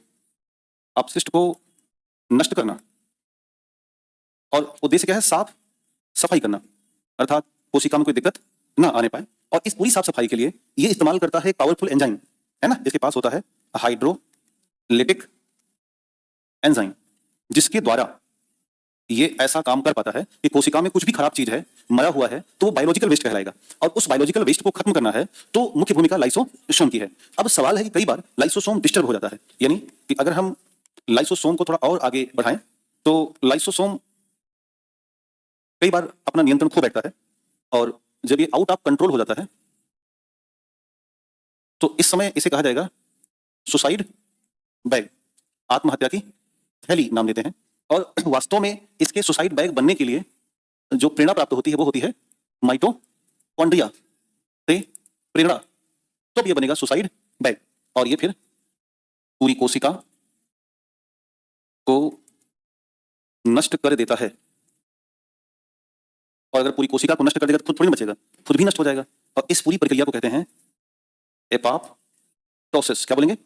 अपशिष्ट को नष्ट करना, और उद्देश्य क्या है? साफ सफाई करना, अर्थात कोशिका में कोई दिक्कत ना आने पाए। और इस पूरी साफ सफाई के लिए ये इस्तेमाल करता है पावरफुल एंजाइम, है ना, जिसके पास होता है हाइड्रोलिटिक एंजाइम, जिसके द्वारा ये ऐसा काम कर पाता है कि कोशिका में कुछ भी खराब चीज है, मरा हुआ है, तो वो बायोलॉजिकल वेस्ट कहलाएगा, और उस बायोलॉजिकल वेस्ट को खत्म करना है तो मुख्य भूमिका लाइसोसोम की है। अब सवाल है कि कई बार लाइसोसोम डिस्टर्ब हो जाता है, यानी कि अगर हम लाइसोसोम को थोड़ा और आगे बढ़ाएं तो लाइसोसोम कई बार अपना नियंत्रण खो बैठता है, और जब ये आउट ऑफ कंट्रोल हो जाता है तो इस समय इसे कहा जाएगा सुसाइड बैग, आत्महत्या की थैली नाम देते हैं। और वास्तव में इसके सुसाइड बैग बनने के लिए जो प्रेरणा प्राप्त होती है वो होती है माइटोकॉन्ड्रिया से प्रेरणा, तब ये बनेगा सुसाइड बैग, और ये फिर पूरी कोशिका को नष्ट कर देता है। और अगर पूरी कोशिका को नष्ट कर देगा तो खुद थोड़ी बचेगा, खुद भी नष्ट हो जाएगा। और इस पूरी प्रक्रिया को कहते हैं एपोप्टोसिस। क्या बोलेंगे?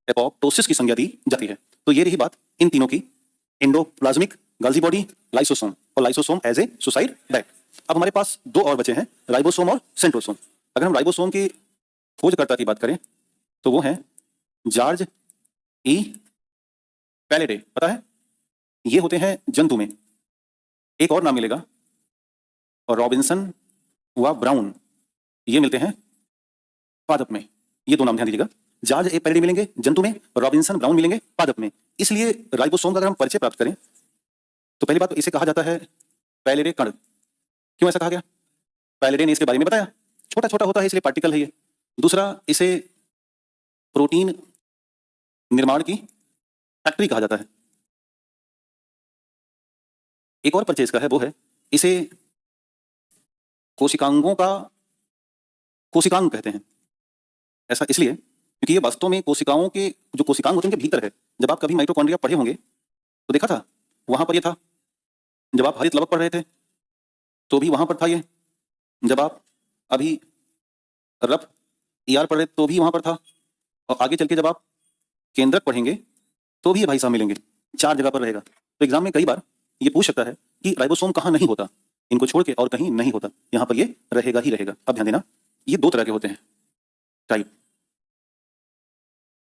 एपोप्टोसिस की संज्ञा दी जाती है। तो ये रही बात इन तीनों की, एंडोप्लाज्मिक, गोल्गी बॉडी, लाइसोसोम, और lysosome as a suicide bag. अब हमारे पास दो और बचे हैं, राइबोसोम और सेंट्रोसोम। अगर हम राइबोसोम की खोजकर्ता की बात करें तो वो है जॉर्ज ई पैलेडे, पता है? ये होते हैं जंतु में, एक और नाम मिलेगा और रॉबिन्सन व ब्राउन, ये मिलते हैं पादप में। ये दो नाम ध्यान दीजिएगा, जॉर्ज ए पैलेडे मिलेंगे जंतु में, रॉबिन्सन ब्राउन मिलेंगे पादप में। इसलिए राइबोसोम का अगर हम परिचय प्राप्त करें तो पहली बात तो इसे कहा जाता है पैलेडे कण। क्यों ऐसा कहा गया? पैलेडे ने इसके बारे में बताया, छोटा छोटा होता है इसलिए पार्टिकल है ये। दूसरा, इसे प्रोटीन निर्माण की फैक्ट्री कहा जाता है। एक और परिचय इसका है, वो है इसे कोशिकांगों का कोशिकांग कहते हैं। ऐसा इसलिए क्योंकि ये वास्तव में कोशिकाओं के जो कोशिकांग होते हैं उनके भीतर है। जब आप कभी माइटोकॉन्ड्रिया पढ़े होंगे तो देखा था, वहां पर ये था। जब आप हरित लवक पढ़ रहे थे तो भी वहां पर था ये। जब आप अभी रफ ईआर पढ़ रहे तो भी वहां पर था, और आगे चल के जब आप केंद्रक पढ़ेंगे तो भी ये भाई साहब मिलेंगे, 4 जगह पर रहेगा। तो एग्जाम में कई बार ये पूछ सकता है कि राइबोसोम कहाँ नहीं होता, इनको छोड़ के और कहीं नहीं होता, यहाँ पर ये रहेगा ही रहेगा। अब ध्यान देना, ये 2 तरह के होते हैं टाइप,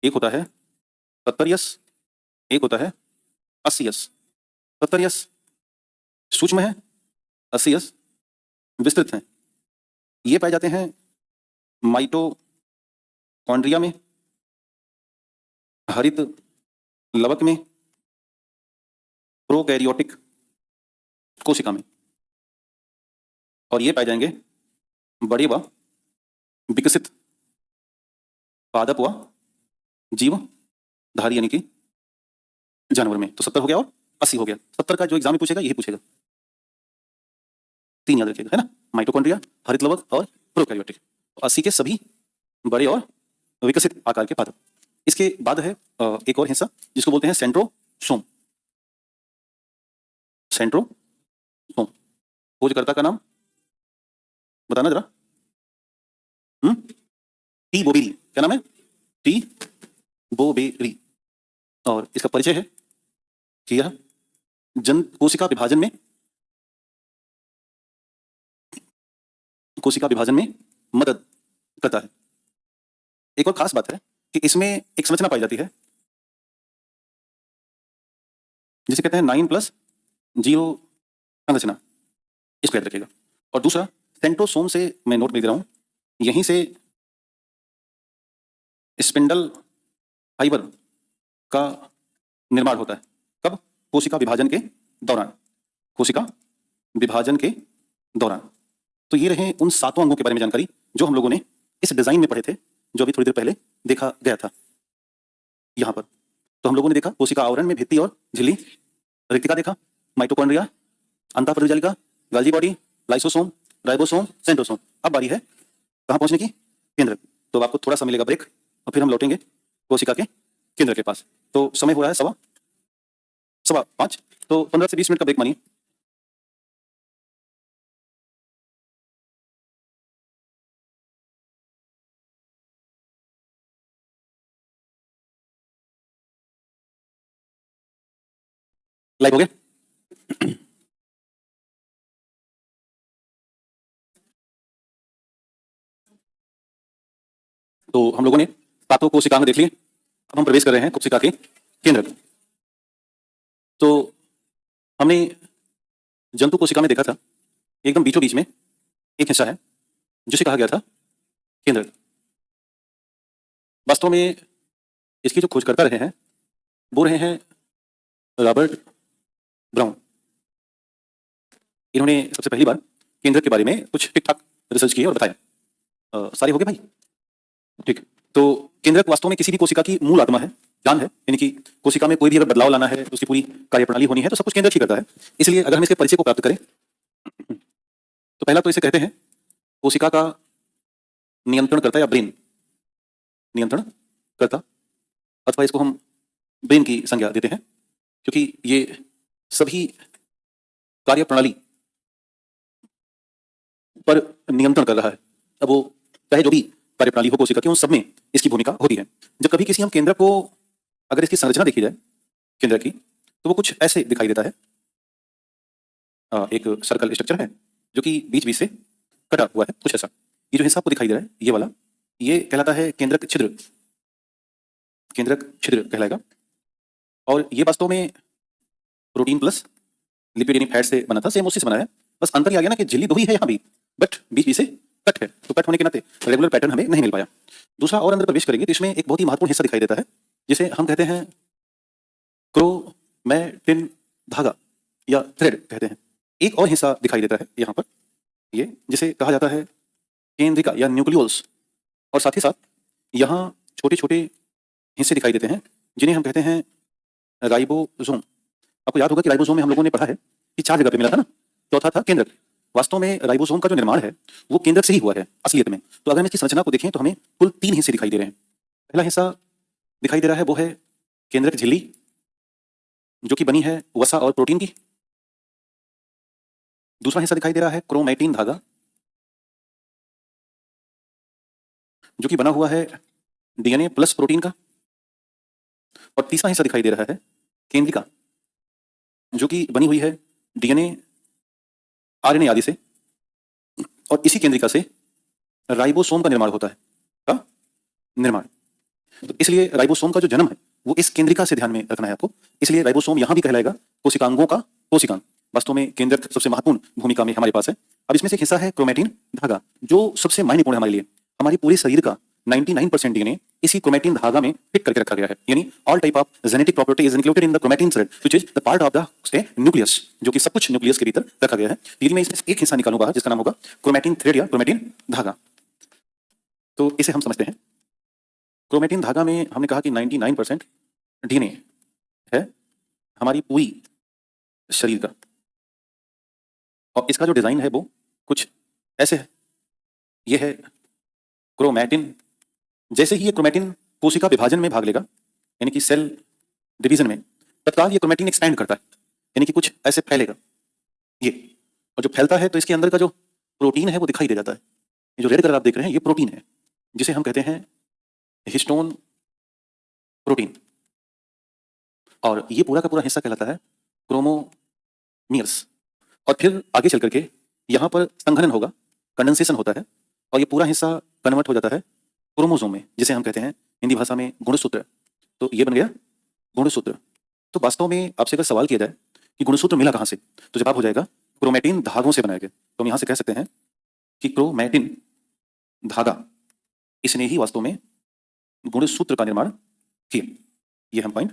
एक होता है तत्परयस, एक होता है अस्यस। तत्परयस सूक्ष्म है, अस्यस विस्तृत है। ये पाए जाते हैं माइटोकॉन्ड्रिया में, हरित लवक में, प्रोकैरियोटिक कोशिका में, और ये पाए जाएंगे बड़े व विकसित पादप व जीव धारी यानी कि जानवर में। तो 70 हो गया और 80 हो गया। 70 का जो एग्जाम में पूछेगा यही पूछेगा, 3 याद रखिएगा, है ना, माइटोकॉन्ड्रिया, हरित लवक और प्रोकैरियोटिक। 80 के सभी बड़े और विकसित आकार के पादप। इसके बाद है एक और हिस्सा जिसको बोलते हैं सेंट्रोसोम। सेंट्रोसोम, खोजकर्ता का नाम बताना जरा। टी बोबेरी। क्या नाम है? टी बोबेरी। और इसका परिचय है कि यह कोशिका विभाजन में मदद करता है। एक और खास बात है कि इसमें एक संरचना पाई जाती है जिसे कहते हैं 9+0 संरचना, इसको याद रखिएगा। और दूसरा, सेंट्रोसोम से मैं नोट में दे रहा हूं, यहीं से स्पिंडल फाइबर का निर्माण होता है। कब? कोशिका विभाजन के दौरान, कोशिका विभाजन के दौरान। तो ये रहे उन 7 अंगों के बारे में जानकारी जो हम लोगों ने इस डिजाइन में पढ़े थे, जो अभी थोड़ी देर पहले देखा गया था यहां पर। तो हम लोगों ने देखा कोशिका आवरण में भित्ति और झिल्ली, रिक्तिका देखा, माइटोकॉन्ड्रिया, अंतःपरिजालिका, Golgi body, lysosome, ribosome, centrosome. अब बारी है कहां पहुंचने की? केंद्र। तो आपको थोड़ा सा मिलेगा ब्रेक और फिर हम लौटेंगे कोशिका के केंद्र के पास। तो समय हो रहा है 7:15। 5:15। तो 15 से 20 मिनट का ब्रेक मानिए। लाइव हो गया। तो हम लोगों ने सातों कोशिकांग देख लिए। अब हम प्रवेश कर रहे हैं कोशिका के केंद्र में। तो हमने जंतु कोशिका में देखा था एकदम बीचों बीच में एक हिस्सा है जिसे कहा गया था केंद्र। वास्तव में इसकी जो खोजकर्ता रहे हैं वो रहे हैं रॉबर्ट ब्राउन। इन्होंने सबसे पहली बार केंद्र के बारे में कुछ ठीक ठाक रिसर्च किए और बताया। सारे हो गए भाई? ठीक है। तो केंद्रक वास्तव में किसी भी कोशिका की मूल आत्मा है, जान है, यानी कि कोशिका में कोई भी अगर बदलाव लाना है, उसकी पूरी कार्यप्रणाली होनी है तो सब कुछ केंद्रक ही करता है। इसलिए अगर हम इसके परिचय को प्राप्त करें तो पहला तो इसे कहते हैं कोशिका का नियंत्रण करता या ब्रेन, नियंत्रण करता, अथवा इसको हम ब्रेन की संज्ञा देते हैं क्योंकि ये सभी कार्यप्रणाली पर नियंत्रण कर रहा है। अब वो चाहे जो भी कार्यप्रणाली हो कोशिका की, उन सब में इसकी भूमिका होती है। जब कभी किसी हम केंद्र को, अगर इसकी संरचना देखी जाए केंद्र की, तो वो कुछ ऐसे दिखाई देता है। एक सर्कल स्ट्रक्चर है जो कि बीच बीच से कटा हुआ है, कुछ ऐसा। ये जो हिस्सा आपको दिखाई दे रहा है ये वाला, ये कहलाता है केंद्रक छिद्र, केंद्रक छिद्र कहलाएगा। और ये वास्तव में प्रोटीन प्लस लिपिड यानी फैट से बना था, सेम उसी से बना है। बस अंतर ये आ गया ना कि झिल्ली 2 ही है यहाँ भी, बट बीच बीच से कट है। तो कट होने के नाते रेगुलर पैटर्न हमें नहीं मिल पाया। दूसरा और अंदर प्रवेश करेंगे तो इसमें एक बहुत ही महत्वपूर्ण हिस्सा दिखाई देता है जिसे हम कहते हैं क्रोमैटिन धागा या थ्रेड कहते हैं। एक और हिस्सा दिखाई देता है यहाँ पर, ये जिसे कहा जाता है केंद्रिका या न्यूक्लियोल्स। और साथ ही साथ यहाँ छोटे छोटे हिस्से दिखाई देते हैं जिन्हें हम कहते हैं राइबोसोम। आपको याद होगा कि राइबोसोम में हम लोगों ने पढ़ा है कि 4 जगह पे मिला था ना। चौथा था केंद्रक। वास्तव में राइबोसोम का जो निर्माण है वो केंद्रक से ही हुआ है असलियत में। तो अगर हम इसकी संरचना को देखें तो हमें कुल 3 हिस्से दिखाई दे रहे हैं। पहला हिस्सा दिखाई दे रहा है वो है केंद्रक झिल्ली, जो कि बनी है वसा और प्रोटीन की। दूसरा हिस्सा दिखाई दे रहा है क्रोमैटिन धागा, जो कि बना हुआ है डीएनए प्लस प्रोटीन का। और तीसरा हिस्सा दिखाई दे रहा है केंद्रिका, जो कि बनी हुई है डीएनए, आरएनए आदि से। और इसी केंद्रिका से राइबोसोम का निर्माण होता है, का निर्माण। तो इसलिए राइबोसोम का जो जन्म है वो इस केंद्रिका से ध्यान में रखना है आपको। इसलिए राइबोसोम यहां भी कहलाएगा कोशिकांगों का कोशिकांग। वास्तव में केंद्रक सबसे महत्वपूर्ण भूमिका में हमारे पास है। अब इसमें से एक हिस्सा है क्रोमैटिन धागा, जो सबसे मायनेपूर्ण है हमारे लिए। हमारे पूरे शरीर का 99% डीएनए इसी क्रोमैटिन धागा में फिट करके रखा गया है। यानी all type of genetic property is included in the chromatin thread which is the part of the nucleus, जो कि सब कुछ न्यूक्लियस के भीतर रखा गया है। यदि मैं इसमें एक हिस्सा निकालूं बाहर जिसका नाम होगा क्रोमैटिन थ्रेड या क्रोमैटिन धागा, तो इसे हम समझते हैं। क्रोमैटिन धागा में हमने कहा कि 99% डीएनए है हमारी पूरी शरीर का। और इसका जो डिजाइन है वो कुछ ऐसे है। ये है क्रोमैटिन। जैसे ही ये क्रोमैटिन कोशिका विभाजन में भाग लेगा, यानी कि सेल डिवीजन में, तत्काल ये क्रोमैटिन एक्सपैंड करता है, यानी कि कुछ ऐसे फैलेगा ये। और जो फैलता है तो इसके अंदर का जो प्रोटीन है वो दिखाई दे जाता है। ये जो रेड कलर आप देख रहे हैं ये प्रोटीन है, जिसे हम कहते हैं हिस्टोन प्रोटीन। और ये पूरा का पूरा हिस्सा कहलाता है क्रोमोमियर्स। और फिर आगे चल करके यहाँ पर संघनन होगा, कंडेंसेशन होता है, और ये पूरा हिस्सा कन्वर्ट हो जाता है क्रोमोसोम में, जिसे हम कहते हैं हिंदी भाषा में गुणसूत्र। तो ये बन गया गुणसूत्र। तो वास्तव में आपसे अगर सवाल किया जाए कि गुणसूत्र मिला कहाँ से, तो जवाब हो जाएगा क्रोमैटिन धागों से बनाया गया। तो हम यहाँ से कह सकते हैं कि क्रोमैटिन धागा, इसने ही वास्तव में गुणसूत्र का निर्माण किया। ये हम पॉइंट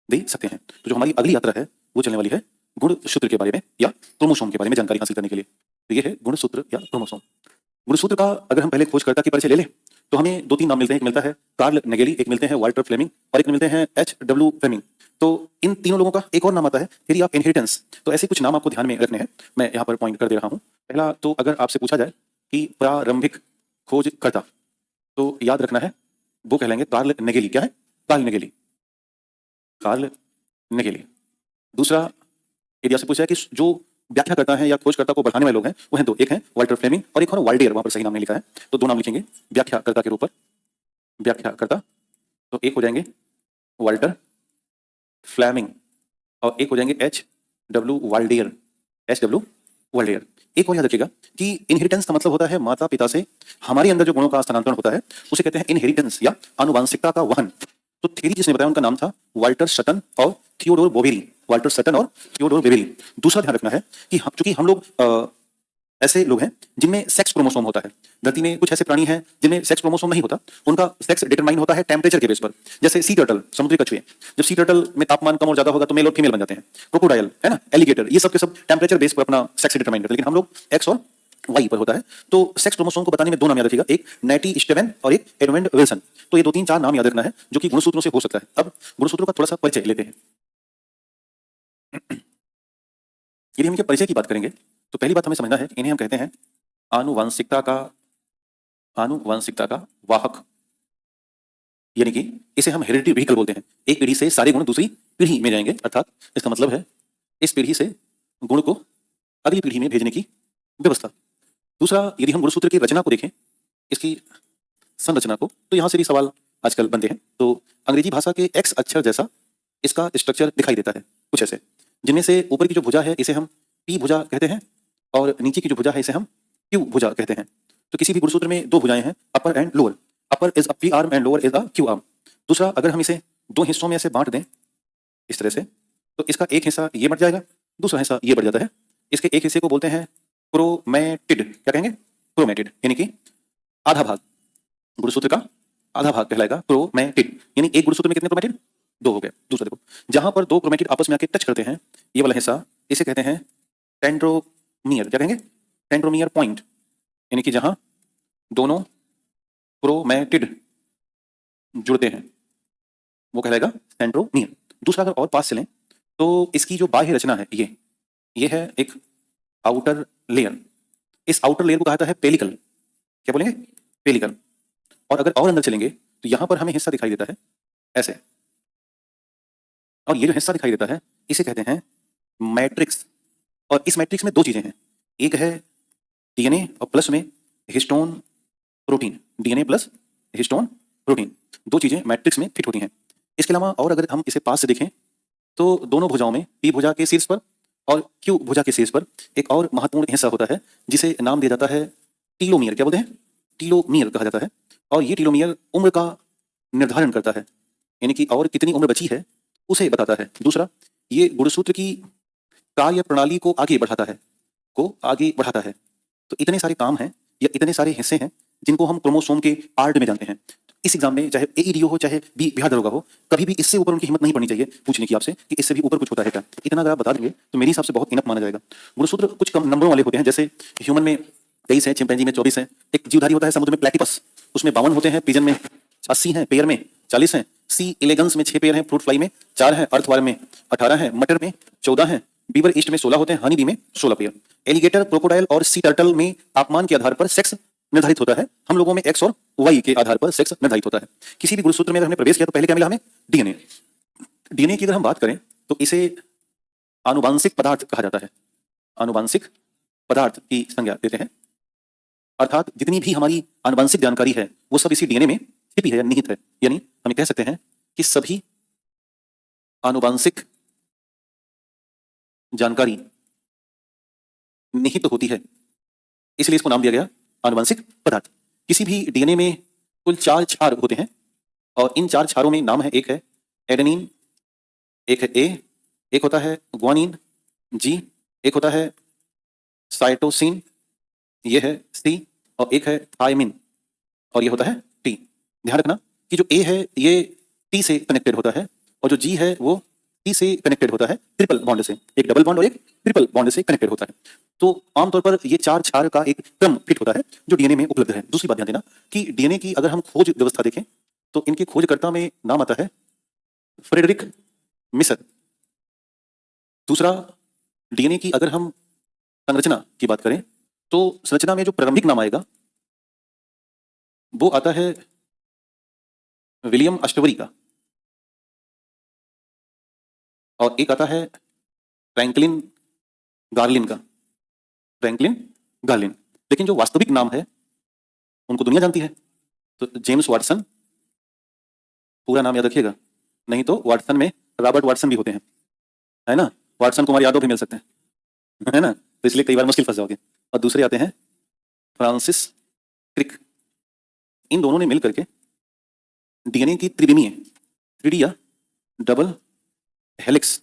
दे सकते हैं। तो जो हमारी अगली यात्रा है वो चलने वाली है गुणसूत्र के बारे में या क्रोमोसोम के बारे में जानकारी हासिल करने के लिए। तो ये है गुणसूत्र या क्रोमोसोम। गुणसूत्र का अगर हम पहले खोजकर्ता की परिचय ले लें तो हमें 2-3 नाम मिलते हैं। एक मिलता है कार्ल नेगेली, एक मिलते हैं वाल्टर फ्लेमिंग, और एक मिलते हैं एच.डब्ल्यू. फ्लेमिंग। तो इन तीनों लोगों का एक और नाम आता है थ्योरी ऑफ इनहेरिटेंस। तो ऐसे कुछ नाम आपको ध्यान में रखने हैं, मैं यहाँ पर पॉइंट कर दे रहा हूँ। पहला तो अगर आपसे पूछा जाए कि प्रारंभिक खोजकर्ता, तो याद रखना है वो कहलाएंगे कार्ल नेगेली। क्या है? Karl Nageli, Karl Nageli. दूसरा, यदि आपसे पूछा है कि जो व्याख्या करता है या खोजकर्ता को बढ़ाने वाले लोग हैं वो हैं दो, एक है वाल्टर फ्लेमिंग और एक और वाल्डेयर, वहां पर सही नाम नहीं लिखा है, तो दो नाम लिखेंगे व्याख्याकर्ता के ऊपर, व्याख्याकर्ता। तो एक हो जाएंगे वाल्टर फ्लेमिंग और एक हो जाएंगे H W Waldeyer, H W Waldeyer. एक और याद रखिएगा कि इनहेरिटेंस का मतलब होता है माता पिता से हमारे अंदर जो गुणों का स्थानांतरण होता है उसे कहते हैं इनहेरिटेंस या आनुवांशिकता का वहन। तो थ्योरी जिसने बताया उनका नाम था वाल्टर सटन और थियोडोर बोवेरी, वाल्टर सटन और थियोडोर बोवेरी। दूसरा ध्यान रखना है कि चूंकि हम लोग ऐसे लोग हैं जिनमें सेक्स क्रोमोसोम होता है, धरती में कुछ ऐसे प्राणी हैं जिनमें सेक्स क्रोमोसोम नहीं होता, उनका सेक्स डिटरमाइन होता है टेम्परेचर के बेस पर। जैसे सी टर्टल, समुद्री कछुए, जब सी टर्टल में तापमान कम और ज्यादा होगा तो मेल और फीमेल बन जाते हैं। क्रोकोडाइल है ना, एलिगेटर, ये सब के सब टेम्परेचर बेस पर अपना सेक्स डिटरमाइन करते हैं, लेकिन हम लोग एक्स और वाई पर होता है। तो सेक्स क्रोमोसोम को बताने में दो नाम याद रखिएगा, एक नैटी स्टेवन और एक एडमंड विल्सन। तो ये दो तीन चार नाम याद रखना है जो कि गुणसूत्रों से हो सकता है। अब गुणसूत्रों का थोड़ा सा परिचय लेते हैं। यदि हम इनके परिचय की बात करेंगे तो पहली बात हमें समझना है कि इन्हें हम कहते हैं आनुवंशिकता का वाहक, यानी कि इसे हम हेरिडिटी व्हीकल बोलते हैं। एक पीढ़ी से सारे गुण दूसरी पीढ़ी में जाएंगे, अर्थात इसका मतलब है इस पीढ़ी से गुण को अगली पीढ़ी में भेजने की व्यवस्था। दूसरा, यदि हम गुणसूत्र की रचना को देखें, इसकी संरचना को, तो यहां से भी सवाल आजकल बनते हैं। तो अंग्रेजी भाषा के एक्स अक्षर जैसा इसका स्ट्रक्चर दिखाई देता है कुछ ऐसे, जिनमें से ऊपर की जो भुजा है इसे हम पी भुजा कहते हैं और नीचे की जो भुजा है इसे हम क्यू भुजा कहते हैं। तो किसी भी गुणसूत्र में दो भुजाएं हैं, upper and lower. Upper is a p arm and lower is a q arm. दूसरा, अगर हम इसे दो हिस्सों में ऐसे बांट दें इस तरह से, तो इसका एक हिस्सा ये बढ़ जाएगा, दूसरा हिस्सा ये बढ़ जाता है। इसके एक हिस्से को बोलते हैं क्रोमैटिड। क्या कहेंगे? क्रोमैटिड, यानी कि आधा भाग, गुणसूत्र का आधा भाग कहलाएगा क्रोमैटिड। यानी एक गुणसूत्र में कितने क्रोमैटिड? दो हो गए। दूसरा देखो, जहां पर दो क्रोमैटिड आपस में आके टच करते हैं, ये वाला हिस्सा, इसे कहते हैं टेंड्रोमियर। क्या कहेंगे? टेंड्रोमियर पॉइंट, यानी कि जहां दोनों क्रोमैटिड जुड़ते हैं वो कहलाएगा सेंट्रोमियर। दूसरा, अगर और पास चलें तो इसकी जो बाह्य रचना है ये है एक आउटर लेयर। इस आउटर लेयर को कहा जाता है पेलिकल। क्या बोलेंगे? पेलिकल। और अगर और अंदर चलेंगे तो यहां पर हमें हिस्सा दिखाई देता है ऐसे, और ये जो हिस्सा दिखाई देता है इसे कहते हैं मैट्रिक्स। और इस मैट्रिक्स में दो चीजें हैं, एक है डीएनए और प्लस में histone protein. DNA plus histone protein, दो चीजें मैट्रिक्स में फिट होती हैं। इसके अलावा और अगर हम इसे पास से देखें तो दोनों भुजाओं में, पी भुजा के शीर्ष पर और क्यू भुजा के शीर्ष पर एक और महत्वपूर्ण हिस्सा होता है जिसे नाम दिया जाता है टीलोमियर। क्या बोलते हैं? टीलोमियर कहा जाता है। और ये टीलोमियर उम्र का निर्धारण करता है, यानी कि और कितनी उम्र बची है उसे बताता है। दूसरा, ये गुणसूत्र की कार्य प्रणाली को आगे बढ़ाता है। तो इतने सारे काम हैं या इतने सारे हिस्से हैं जिनको हम क्रोमोसोम के पार्ट में जानते हैं। इस एग्जाम में चाहे एईडीओ हो चाहे बी बिहार दरोगा हो, कभी भी इससे ऊपर उनकी हिम्मत नहीं पड़नी चाहिए पूछने की आपसे कि इससे भी ऊपर कुछ होता है क्या। इतना अगर आप बता देंगे तो मेरे हिसाब से बहुत इनफ माना जाएगा। गुणसूत्र कुछ कम नंबरों वाले होते हैं, जैसे ह्यूमन में 23 है, चिंपैंजी में 24 है। एक जीवधारी होता है समुद्र में प्लेटिपस, उसमें 52 होते हैं। पिजन में 80 हैं, पेयर में 40 हैं। सी एलेगंस में 6 पेयर हैं, फ्रूट फ्लाई में 4 हैं, अर्थवार्म में 18 हैं, मटर में 14 हैं, बीवर ईस्ट में 16 होते हैं, हनी बी में 16 पेयर। एलिगेटर, क्रोकोडाइल और सी टर्टल में तापमान के आधार पर सेक्स निर्धारित होता है। हम लोगों में एक्स और वाई के आधार पर सेक्स निर्धारित होता है। किसी भी गुणसूत्र में अगर हमने प्रवेश किया तो पहले क्या मिला हमें? डीएनए। डीएनए की अगर हम बात करें तो इसे आनुवांशिक पदार्थ कहा जाता है। आनुवांशिक पदार्थ की संज्ञा देते हैं, अर्थात जितनी भी हमारी आनुवंशिक जानकारी है वो सब इसी डीएनए में छिपी है या निहित है। यानी हम कह सकते हैं कि सभी आनुवंशिक जानकारी निहित होती है, इसलिए इसको नाम दिया गया आनुवंशिक पदार्थ। किसी भी डीएनए में कुल 4 क्षार होते हैं और इन 4 क्षारों में नाम है, एक है एडेनिन, एक है ए, एक होता है ग्वानिन जी, एक होता है साइटोसिन, ये है सी, और एक है थायमिन और ये होता है टी। ध्यान रखना कि जो ए है ये टी से कनेक्टेड होता है और जो जी है वो टी से कनेक्टेड होता है ट्रिपल बॉन्ड से, एक डबल बॉन्ड और एक ट्रिपल बॉन्ड से कनेक्टेड होता है। तो आमतौर पर ये 4 क्षार का एक क्रम फिट होता है जो डीएनए में उपलब्ध है। दूसरी बात ध्यान देना कि डीएनए की अगर हम खोज व्यवस्था देखें तो इनके खोजकर्ता में नाम आता है फ्रेडरिक मिसर। दूसरा, डीएनए की अगर हम संरचना की बात करें तो संरचना में जो प्रारंभिक नाम आएगा वो आता है विलियम अष्टवरी का, और एक आता है फ्रैंकलिन गार्लिन का, फ्रैंकलिन गार्लिन। लेकिन जो वास्तविक नाम है उनको दुनिया जानती है। तो जेम्स वाटसन, पूरा नाम याद रखिएगा, नहीं तो वाटसन में रॉबर्ट वाटसन भी होते हैं, है ना, वाटसन कुमार यादव भी मिल सकते हैं, है ना, तो इसलिए कई बार मुश्किल फंस जाओगे। और दूसरे आते हैं फ्रांसिस क्रिक। इन दोनों ने मिलकर के डीएनए की त्रिविमीय, 3D या डबल हेलिक्स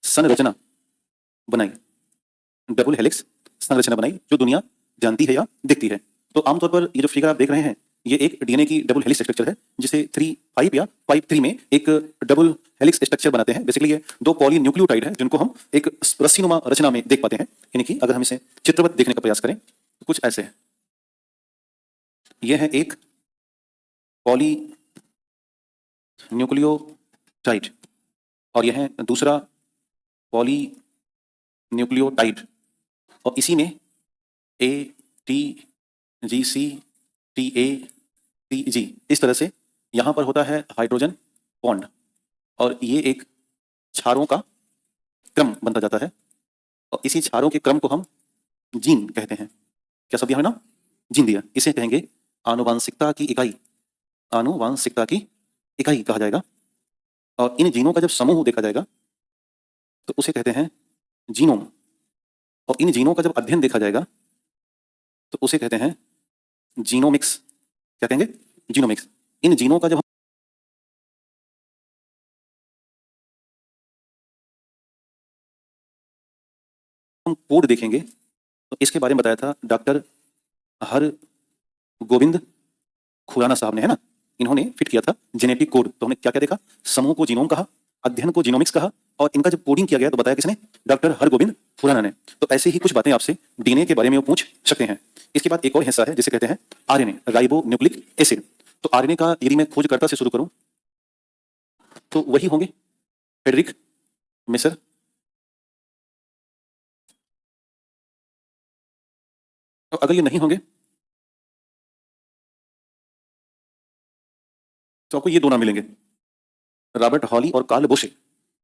संरचना बनाई, डबल हेलिक्स संरचना बनाई जो दुनिया जानती है या देखती है। तो आमतौर पर ये जो फिगर आप देख रहे हैं ये एक डीएनए की डबल हेलिक्स स्ट्रक्चर है, जिसे 3-5 या 5-3 में एक डबल हेलिक्स स्ट्रक्चर बनाते हैं। बेसिकली ये दो पॉलीन्यूक्लियोटाइड है जिनको हम एक रस्सीनुमा रचना में देख पाते हैं। यानी कि अगर हम इसे चित्रवत देखने का प्रयास करें तो कुछ ऐसे है। यह है एक पॉली न्यूक्लियोटाइड और यह है दूसरा पॉली न्यूक्लियोटाइड, और इसी में A T G C T A T G, इस तरह से यहां पर होता है हाइड्रोजन बॉन्ड, और ये एक क्षारों का क्रम बनता जाता है, और इसी क्षारों के क्रम को हम जीन कहते हैं। क्या शब्द है ना, जीन दिया, इसे कहेंगे आनुवांशिकता की इकाई, आनुवांशिकता की इकाई कहा जाएगा। और इन जीनों का जब समूह देखा जाएगा तो उसे कहते हैं जीनोम, और इन जीनों का जब अध्ययन देखा जाएगा तो उसे कहते हैं जीनोमिक्स। क्या कहेंगे, जीनोमिक्स। इन जीनों का जब हम कोड देखेंगे तो इसके बारे में बताया था डॉक्टर हर गोविंद खुराना साहब ने, है ना, इन्होंने फिट किया था जेनेटिक कोड। तो हमने क्या क्या देखा, समूह को जीनोम कहा, अध्ययन को जीनोमिक्स कहा, और इनका जब कोडिंग किया गया तो बताया किसने, डॉक्टर हरगोविंद खुराना ने। तो ऐसे ही कुछ बातें आपसे डीएनए के बारे में वो पूछ सकते हैं। इसके बाद एक और हिस्सा है जिसे कहते हैं आरएनए, राइबो न्यूक्लिक एसिड। तो आरएनए का यदि मैं खोजकर्ता से शुरू करूं तो वही होंगे फ्रेडरिक मिसर, तो अगर ये नहीं होंगे तो आपको ये दो नाम मिलेंगे, रॉबर्ट हॉली और कार्ल बोशे।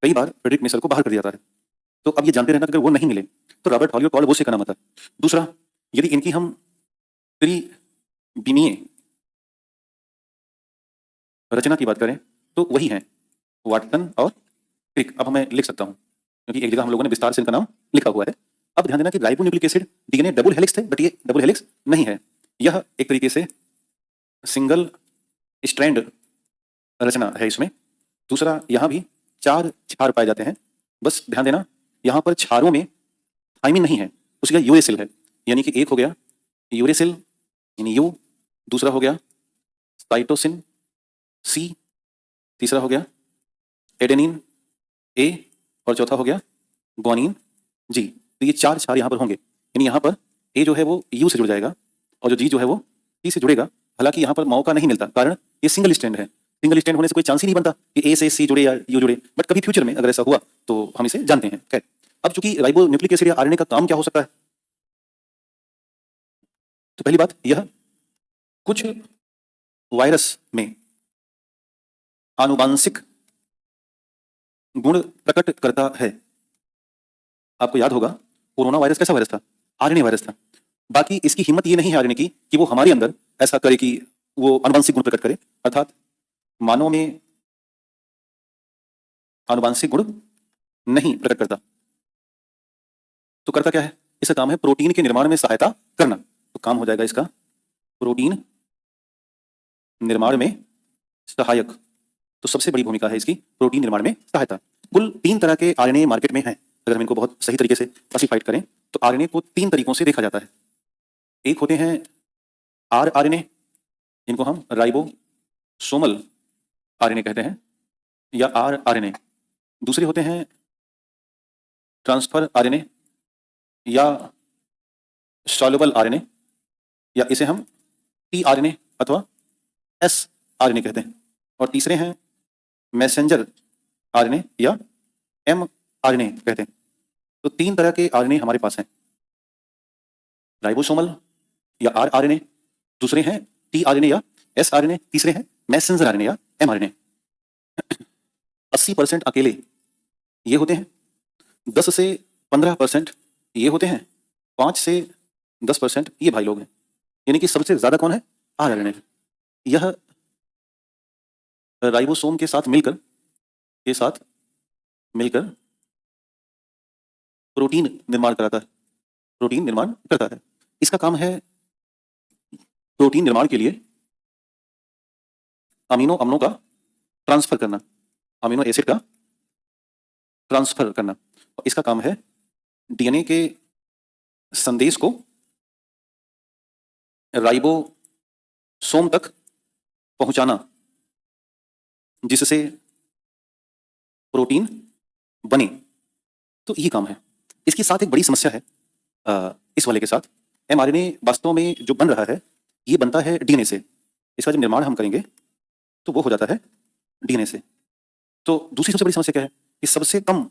कई बार फ्रेडरिक मिसर को बाहर कर दिया जाता है, तो अब ये जानते रहना कि अगर वो नहीं मिले तो रॉबर्ट हॉली और कार्ल बोशे का नाम आता है। दूसरा, यदि इनकी हम त्रिविमीय रचना की बात करें तो वही है वाटसन और क्रिक। अब मैं लिख सकता हूं क्योंकि एक जगह हम लोगों ने विस्तार से इनका नाम लिखा हुआ है। अब ध्यान देना कि ribonucleic acid DNA double helix थे, बट ये डबल हेलिक्स नहीं है, यह एक तरीके से सिंगल स्ट्रैंड रचना है इसमें। दूसरा, यहाँ भी 4 क्षार पाए जाते हैं। बस ध्यान देना यहाँ पर क्षारों में थाइमिन नहीं है, उसी का यूरेसिल है। यानी कि एक हो गया यूरेसिल यानी यू, दूसरा हो गया साइटोसिन सी, तीसरा हो गया एडेनिन ए, और चौथा हो गया ग्वानिन जी। तो ये 4 क्षार यहाँ पर होंगे, यानी यहाँ पर ए जो है वो यू से जुड़ जाएगा और जो जी जो है वो टी से जुड़ेगा। हालांकि यहाँ पर मौका नहीं मिलता, कारण ये सिंगल स्टैंड है, सिंगल स्टैंड होने से कोई चांस ही नहीं बनता कि ए से सी जुड़े या यू जुड़े, बट कभी फ्यूचर में अगर ऐसा हुआ तो हम इसे जानते हैं। खैर, अब चूंकि राइबो न्यूक्लिक एसिड या आरएनए का काम क्या हो सकता है, तो पहली बात यह कुछ वायरस में आनुवांशिक गुण प्रकट करता है। आपको याद होगा कोरोना वायरस कैसा वायरस था, आरएनए वायरस था। बाकी इसकी हिम्मत ये नहीं है आरएनए की कि वो हमारे अंदर ऐसा करे कि वो आनुवांशिक गुण प्रकट करे, अर्थात मानव में आनुवांशिक गुण नहीं प्रकट करता। तो करता क्या है, इसका काम है प्रोटीन के निर्माण में सहायता करना। तो काम हो जाएगा इसका प्रोटीन निर्माण में सहायक। तो सबसे बड़ी भूमिका है इसकी प्रोटीन निर्माण में सहायता। कुल 3 तरह के आरएनए मार्केट में हैं। अगर हम इनको बहुत सही तरीके से क्लासिफाइड करें तो आरएनए को 3 तरीकों से देखा जाता है। एक होते हैं आरएनए, जिनको हम राइबोसोमल आरएनए कहते हैं या आरएनए। दूसरे होते हैं ट्रांसफर आरएनए या सॉल्युबल आरएनए, या इसे हम टीआरएनए अथवा एसआरएनए कहते हैं। और तीसरे हैं मैसेंजर आरएनए या एमआरएनए कहते हैं। तो 3 तरह के आरएनए हमारे पास हैं, राइबोसोमल या आरएनए, दूसरे हैं टीआरएनए या एसआरएनए, तीसरे हैं मैसेंजर आरएनए या एमआरएनए। 80% अकेले ये होते हैं 10 से 15% ये होते हैं, 5 से 10% ये भाई लोग हैं। यानी कि सबसे ज्यादा कौन है? आरएनए। यह राइबोसोम के साथ मिलकर प्रोटीन निर्माण कराता है, प्रोटीन निर्माण करता है। इसका काम है प्रोटीन निर्माण के लिए अमीनो अम्लों का ट्रांसफर करना, अमीनो एसिड का ट्रांसफर करना। और इसका काम है डीएनए के संदेश को राइबोसोम तक पहुंचाना, जिससे प्रोटीन बने। तो ये काम है। इसके साथ एक बड़ी समस्या है इस वाले के साथ। एमआरएनए वास्तव में जो बन रहा है ये बनता है डीएनए से। इसका जब निर्माण हम करेंगे तो वो हो जाता है डीएनए से। तो दूसरी सबसे बड़ी समस्या क्या है कि सबसे कम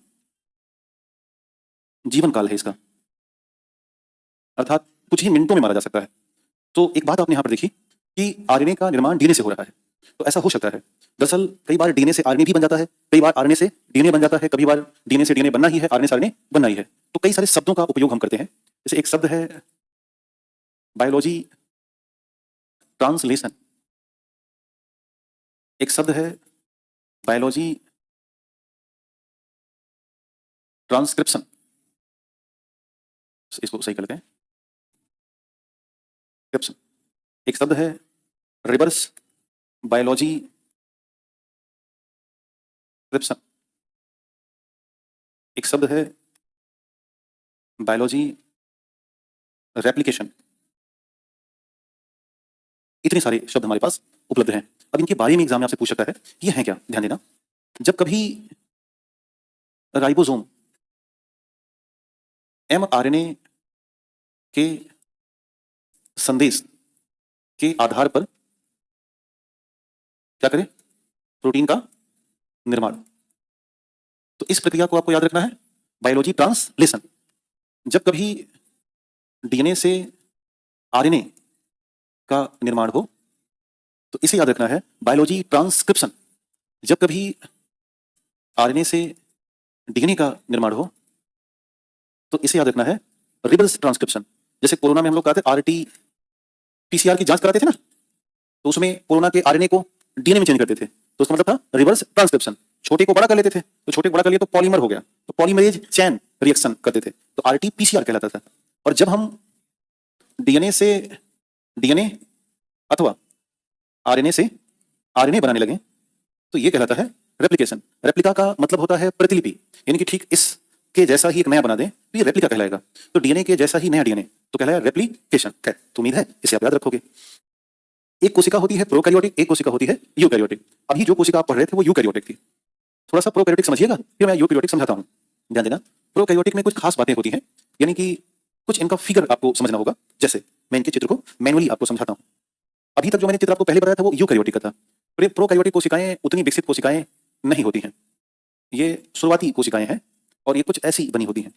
जीवन काल है इसका, अर्थात कुछ ही मिनटों में मारा जा सकता है। तो एक बात आपने यहाँ पर देखी कि आरएनए का निर्माण डीएनए से हो रहा है। तो ऐसा हो सकता है दरअसल कई बार डीएनए से आरएनए भी बन जाता है, कई बार आरएनए से डीएनए बन जाता है, कभी बार डीएनए से डीएनए बनना ही है, आरएनए से आरएनए बनना ही है। तो कई सारे शब्दों का उपयोग हम करते हैं। जैसे एक शब्द है बायोलॉजी ट्रांसलेशन, एक शब्द है बायोलॉजी ट्रांसक्रिप्शन, इसको सही कर लेते हैं, क्रिप्शन। एक शब्द है रिवर्स बायोलॉजी क्रिप्शन, एक शब्द है बायोलॉजी रेप्लिकेशन। इतने सारे शब्द हमारे पास उपलब्ध हैं। अब इनके बारे में एग्जाम में आपसे पूछ सकता है ये है क्या। ध्यान देना, जब कभी राइबोसोम एमआरएनए के संदेश के आधार पर क्या करे, प्रोटीन का निर्माण। तो इस प्रक्रिया को आपको याद रखना है, बायोलॉजी ट्रांसलेशन। जब कभी डीएनए से आरएनए का निर्माण हो तो इसे याद रखना है बायोलॉजी ट्रांसक्रिप्शन। जब कभी आरएनए से डीएनए का निर्माण हो तो इसे याद रखना है रिवर्स ट्रांसक्रिप्शन। जैसे कोरोना में हम लोग कहते थे आरटी पीसीआर की जांच कराते थे ना, तो उसमें कोरोना के आरएनए को डीएनए में चेंज करते थे, तो उसका मतलब था रिवर्स ट्रांसक्रिप्शन। छोटे को बड़ा कर लेते थे, तो छोटे को बड़ा कर लिया तो पॉलीमर हो गया, तो पॉलीमरेज चेन रिएक्शन करते थे, तो आरटी पीसीआर कहलाता था। और जब हम डीएनए से डीएनए अथवा आरएनए से आरएनए बनाने लगे तो ये कहलाता है रेप्लिकेशन। रेप्लिका का मतलब होता है प्रतिलिपि, यानी कि ठीक इसके जैसा ही एक नया बना दें तो ये रेप्लिका कहलाएगा। तो डीएनए के जैसा ही नया डीएनए तो कहलाएगा रेप्लिकेशन। तो उम्मीद है इसे आप याद रखोगे। एक कोशिका होती है प्रोकैरियोटिक, एक कोशिका होती है यूकैरियोटिक। अभी जो कोशिका आप पढ़ रहे थे वो यूकैरियोटिक थी। थोड़ा सा प्रोकैरियोटिक समझिएगा फिर मैं यूकैरियोटिक समझाता हूँ। ध्यान देना, प्रोकैरियोटिक में कुछ खास बातें होती हैं, यानी कि कुछ इनका फिगर आपको समझना होगा। जैसे मैं इनके चित्र को मैनुअली आपको समझाता हूँ। अभी तक जो मैंने चित्र आपको पहले बताया था वो यूकैरियोटिक का था। प्रोकैरियोटिक कोशिकाएं उतनी विकसित कोशिकाएं नहीं होती हैं, ये शुरुआती कोशिकाएं हैं और ये कुछ ऐसी बनी होती हैं,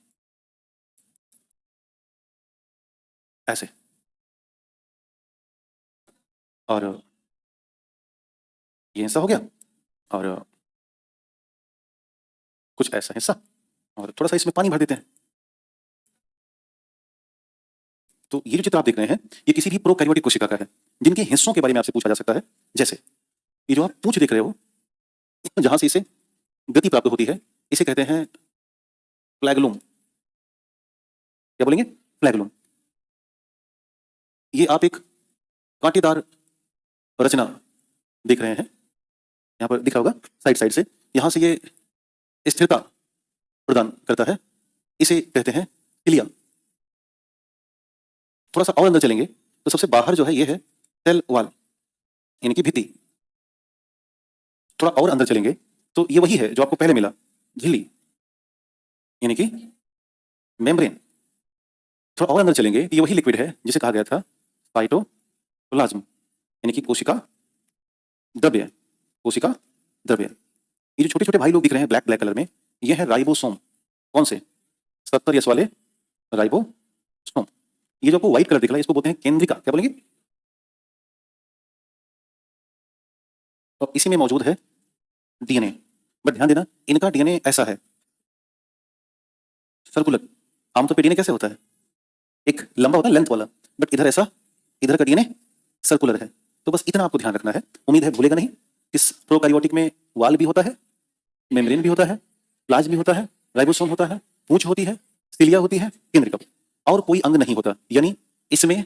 ऐसे। और ये हिस्सा हो गया और कुछ ऐसा हिस्सा, और थोड़ा सा इसमें पानी भर देते हैं। तो ये जो चित्र आप देख रहे हैं ये किसी भी प्रोकैरियोटिक कोशिका का है, जिनके हिस्सों के बारे में आपसे पूछा जा सकता है। जैसे ये जो आप पूंछ देख रहे हो, जहां से इसे गति प्राप्त होती है, इसे कहते हैं फ्लैगुलम। क्या बोलेंगे? फ्लैगुलम। ये आप एक कांटेदार रचना देख रहे हैं, यहाँ पर दिख रहा होगा साइड साइड से, यहां से ये स्थिरता प्रदान करता है, इसे कहते हैं इलिया। थोड़ा सा और अंदर चलेंगे तो सबसे बाहर जो है ये है सेल वॉल, यानी कि भित्ति। थोड़ा और अंदर चलेंगे तो ये वही है जो आपको पहले मिला, झिल्ली, यानी कि मेम्ब्रेन। थोड़ा और अंदर चलेंगे ये वही लिक्विड है जिसे कहा गया था साइटोप्लाज्म, यानी कि कोशिका द्रव्य, कोशिका द्रव्य। ये जो छोटे छोटे भाई लोग दिख रहे हैं ब्लैक ब्लैक कलर में, ये है राइबोसोम। कौन से? 70 यस वाले राइबोसोम। ये जो आपको व्हाइट कलर दिख रहा है इसको बोलते हैं केंद्रिका। क्या बोलेंगे? और इसी में मौजूद है डीएनए। बट ध्यान देना इनका डीएनए ऐसा है, सर्कुलर। आमतौर पे डीएनए कैसे होता है? एक लंबा होता है, लेंथ वाला, बट इधर ऐसा, इधर का डीएनए सर्कुलर है। तो बस इतना आपको ध्यान रखना है, उम्मीद है भूलेगा नहीं। इस प्रोकैरियोटिक में वाल भी होता है, मेम्ब्रेन भी होता है, प्लाज भी होता है, राइबोसोम होता है, पूंछ होती है, सिलिया होती है, केंद्रिकम, और कोई अंग नहीं होता, यानी इसमें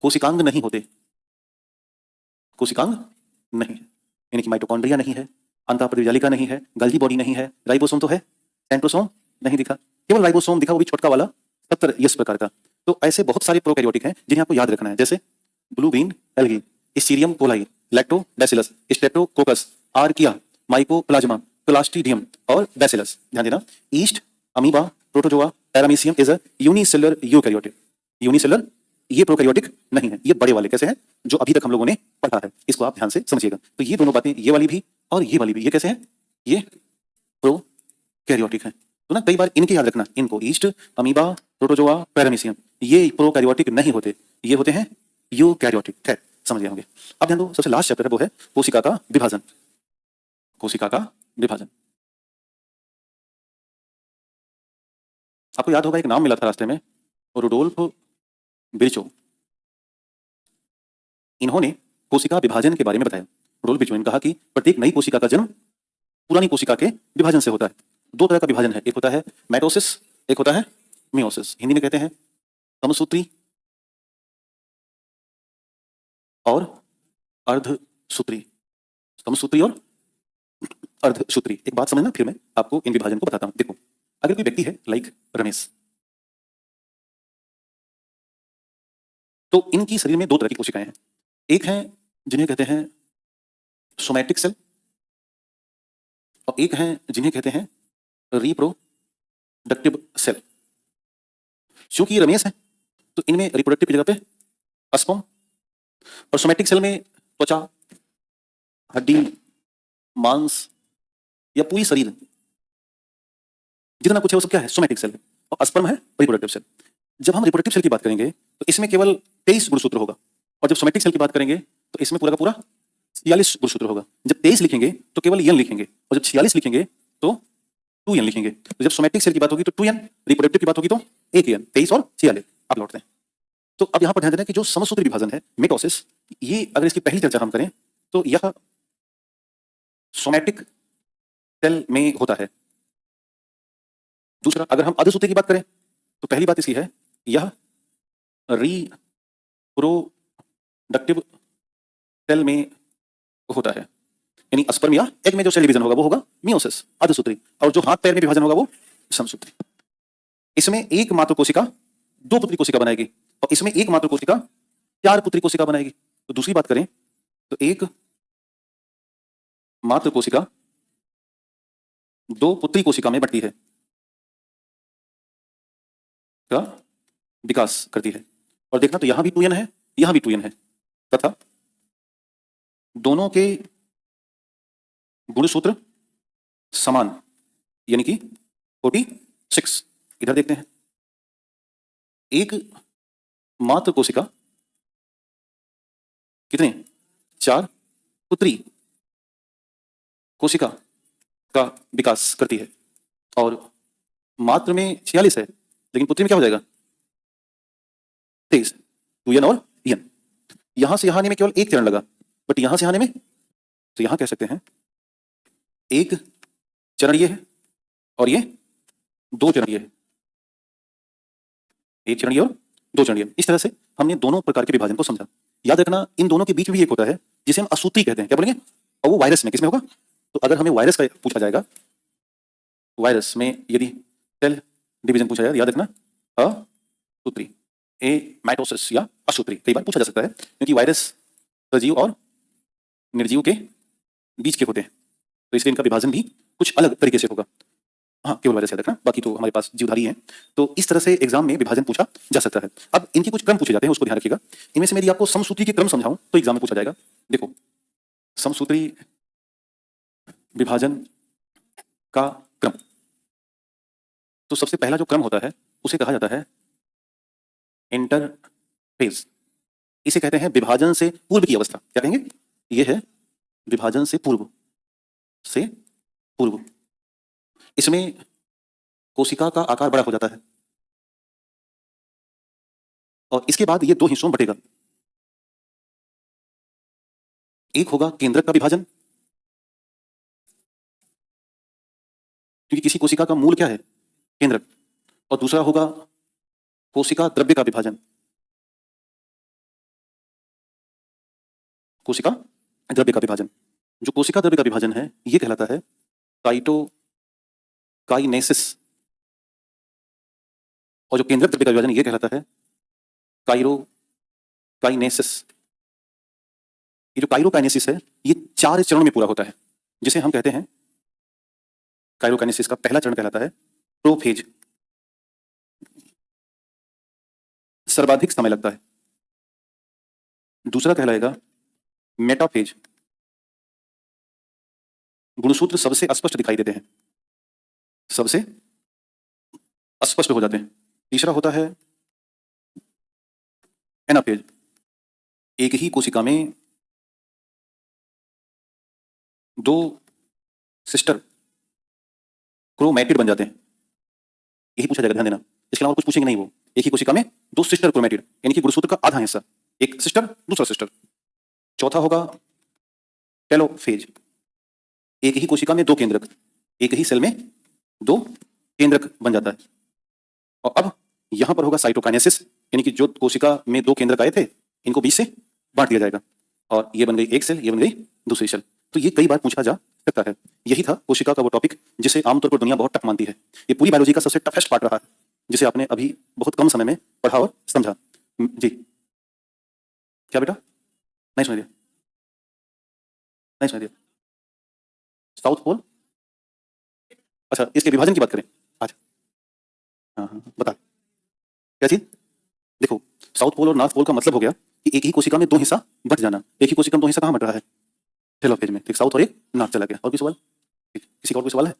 कोशिकांग नहीं होते, कोशिकांग नहीं है, यानी कि माइटोकॉन्ड्रिया नहीं है, अंतःप्रदिजालिका नहीं है, गल्जी बॉडी नहीं है, राइबोसोम तो है, सेंट्रोसोम नहीं दिखा, केवल राइबोसोम दिखा, वो भी छोटका वाला 70 प्रकार का। तो ऐसे बहुत सारे प्रोकैरियोटिक हैं जिन्हें आपको याद रखना है, जैसे ब्लू ग्रीन एल्गी, सीरियम coli, lactobacillus, streptococcus, archaea, mycoplasma, clostridium और बैसिलस। ध्यान देना, yeast, amoeba, protozoa, paramecium is a unicellular eukaryotic. Unicellular ये प्रोकैरियोटिक नहीं है, ये बड़े वाले कैसे हैं जो अभी तक हम लोगों ने पढ़ा है, इसको आप ध्यान से समझिएगा। तो ये दोनों बातें, ये वाली भी और ये वाली भी, ये कैसे हैं? ये प्रोकैरियोटिक हैं। तो ना कई बार इनके याद रखना, इनको ईस्ट, अमीबा, प्रोटोजोआ, पैरामीशियम, ये प्रोकैरियोटिक नहीं होते, ये होते हैं यूकैरियोटिक। खैर समझ गए होंगे। अब ध्यान दो, सबसे लास्ट चैप्टर है वो है कोशिका का विभाजन। कोशिका का विभाजन, आपको याद होगा एक नाम मिला था रास्ते में, रुडोल्फ बिर्चो। इन्होंने कोशिका विभाजन के बारे में बताया। रुडोल्फ बिर्चो ने कहा कि प्रत्येक नई कोशिका का जन्म पुरानी कोशिका के विभाजन से होता है। दो तरह का विभाजन है, एक होता है माइटोसिस, एक होता है मियोसिस। हिंदी में कहते हैं समसूत्री और अर्धसूत्री। समसूत्री और अर्धसूत्री। एक बात समझना, फिर मैं आपको इन विभाजन को बताता हूं। देखो, अगर कोई व्यक्ति है लाइक रमेश, तो इनकी शरीर में दो तरह की कोशिकाएं हैं। एक है जिन्हें कहते हैं सोमैटिक सेल, और एक है जिन्हें कहते हैं रिप्रोडक्टिव सेल। क्योंकि रमेश है तो इनमें रिप्रोडक्टिव की जगह पे स्पर्म, और सोमैटिक सेल में त्वचा, हड्डी, मांस या पूरी शरीर, जितना कुछ है वो सब क्या है? Somatic cell. और स्पर्म है रिप्रोडक्टिव सेल। जब हम रिप्रोडक्टिव सेल की बात करेंगे तो इसमें केवल 23 गुणसूत्र होगा, और जब सोमैटिक सेल की बात करेंगे तो इसमें पूरा का पूरा 46 गुणसूत्र होगा। जब 23 लिखेंगे तो केवल यन लिखेंगे, और जब 46 लिखेंगे तो 2 यन लिखेंगे। तो जब सोमैटिक सेल की बात होगी तो 2 यन, रिप्रोडक्टिव की बात होगी तो 1 यन। 23 और 46 आप लौटते हैं। तो अब यहाँ पर ध्यान देना कि जो समसूत्री विभाजन है, मिटोसिस, ये अगर इसकी पहली चर्चा हम करें तो यह सोमैटिक सेल में होता है। दूसरा, अगर हम अर्धसूत्री की बात करें तो पहली बात इसकी है, यह रिप्रोडक्टिव सेल में होता है, यानी स्पर्म या एग में जो सेल डिवीजन होगा वो होगा मियोसिस, अर्धसूत्री, और जो हाथ पैर में विभाजन होगा वो समसूत्री। इसमें एक मात्र कोशिका 2 पुत्री कोशिका बनाएगी, और इसमें एक मात्र कोशिका 4 पुत्री कोशिका बनाएगी। तो दूसरी बात करें तो एक मात्र कोशिका 2 पुत्री कोशिका में बढ़ती है, का विकास करती है। और देखना तो यहां भी 2 यन है, यहां भी 2 यन है, तथा दोनों के गुणसूत्र समान, यानी कि 46। इधर देखते हैं, एक मात्र कोशिका कितने? 4 पुत्री कोशिका का विकास करती है, और मात्र में 46 है, लेकिन पुत्री में क्या हो जाएगा? 23। 2 यन और यन। यहां से यहां आने में केवल एक चरण लगा, बट यहां से आने में, तो यहां कह सकते हैं एक चरणीय है और ये 2 चरणीय है। एक चरणीय और 2 चरणीय। इस तरह से हमने दोनों प्रकार के विभाजन को समझा। याद रखना, इन दोनों के बीच में भी एक होता है जिसे हम असूत्री कहते हैं। क्या बोलेंगे? और वो वायरस में, किसमें होगा? तो अगर हमें वायरस का पूछा जाएगा, वायरस में यदि सेल डिवीजन पूछा जाए, याद रखना असूत्री, ए माइटोसिस या असूत्री कई बार पूछा जा सकता है, क्योंकि वायरस सजीव और निर्जीव के बीच के होते हैं, तो इसलिए इनका विभाजन भी कुछ अलग तरीके से होगा। हाँ, केवल वायरस याद रखना, बाकी तो हमारे पास जीवधारी हैं। तो इस तरह से एग्जाम में विभाजन पूछा जा सकता है। अब इनके कुछ क्रम पूछे जाते हैं, उसको ध्यान रखिएगा। इनमें से यदि आपको समसूत्री के क्रम समझाऊं तो एग्जाम में पूछा जाएगा। देखो, समसूत्री विभाजन का क्रम, तो सबसे पहला जो क्रम होता है उसे कहा जाता है इंटरफेज। इसे कहते हैं विभाजन से पूर्व की अवस्था। क्या कहेंगे? यह है विभाजन से पूर्व, से पूर्व। इसमें कोशिका का आकार बड़ा हो जाता है और इसके बाद ये दो हिस्सों में बटेगा। एक होगा केंद्रक का विभाजन, क्योंकि किसी कोशिका का मूल क्या है, केंद्रक, और दूसरा होगा कोशिका द्रव्य का विभाजन। कोशिका द्रव्य का विभाजन, जो कोशिका द्रव्य का विभाजन है ये कहलाता है साइटोकाइनेसिस, और जो केंद्रक द्रव्य का विभाजन ये कहलाता है काइरोकाइनेसिस। ये जो काइरोकाइनेसिस है ये 4 चरणों में पूरा होता है, जिसे हम कहते हैं काइरोकाइनेसिस का पहला चरण कहलाता है प्रोफेज, सर्वाधिक समय लगता है। दूसरा कहलाएगा मेटाफेज, गुणसूत्र सबसे अस्पष्ट दिखाई देते हैं, सबसे अस्पष्ट हो जाते हैं। तीसरा होता है एनाफेज, एक ही कोशिका में 2 सिस्टर क्रोमैटिड बन जाते हैं। यही पूछा जाएगा, ध्यान देना, इसके अलावा कुछ पूछेंगे नहीं वो। एक ही कोशिका में 2 सिस्टर क्रोमैटिड, यानी कि गुणसूत्र का आधा हिस्सा, एक सिस्टर दूसरा सिस्टर। चौथा होगा टेलोफेज, एक ही कोशिका में 2 केंद्रक, एक ही सेल में 2 केंद्रक बन जाता है। और अब यहां पर होगा साइटोकाइनेसिस, यानी कि जो कोशिका में 2 केंद्रक आए थे इनको बीच से बांट दिया जाएगा और ये बन गई एक सेल, ये बन गई दूसरी सेल। तो ये कई बार पूछा जा सकता है। यही था कोशिका का वो टॉपिक जिसे आमतौर पर दुनिया बहुत टफ मानती है। ये पूरी बायोलॉजी का सबसे टफेस्ट पार्ट रहा है, जिसे आपने अभी बहुत कम समय में पढ़ा और समझा। जी क्या बेटा, नहीं सुन दिया, नहीं सुन दिया। साउथ पोल, अच्छा इसके विभाजन की बात करें। अच्छा हाँ, बता क्या चीज। देखो, साउथ पोल और नॉर्थ पोल का मतलब हो गया कि एक ही कोशिका में 2 हिस्सा बट जाना। एक ही कोशिका में 2 हिस्सा कहाँ बट रहा है, टेलोफेज में, ठीक, साउथ और एक नॉर्थ चला गया। और कोई सवाल, किसी का और कोई सवाल है?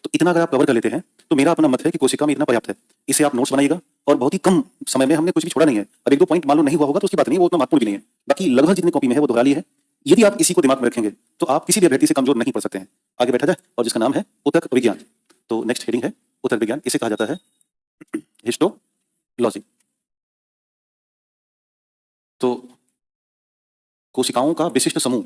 तो इतना अगर आप कवर कर लेते हैं तो मेरा अपना मत है कि कोशिका में इतना पर्याप्त है। इसे आप नोट्स बनाइएगा और बहुत ही कम समय में हमने कुछ भी छोड़ा नहीं है। अब 1-2 पॉइंट मालूम नहीं हुआ होगा तो उसकी बात नहीं, वो उतना महत्वपूर्ण भी नहीं है। बाकी लगभग जितनी कॉपी में है वो दोहरा ली है। यदि आप इसी को दिमाग में रखेंगे तो आप किसी भी अभ्यर्थी से कमजोर नहीं पड़ सकते हैं। आगे बैठा जाए, और जिसका नाम है उतक विज्ञान। तो नेक्स्ट हेडिंग है उतक विज्ञान। इसे कहा जाता है हिस्टोलॉजी। तो कोशिकाओं का विशिष्ट समूह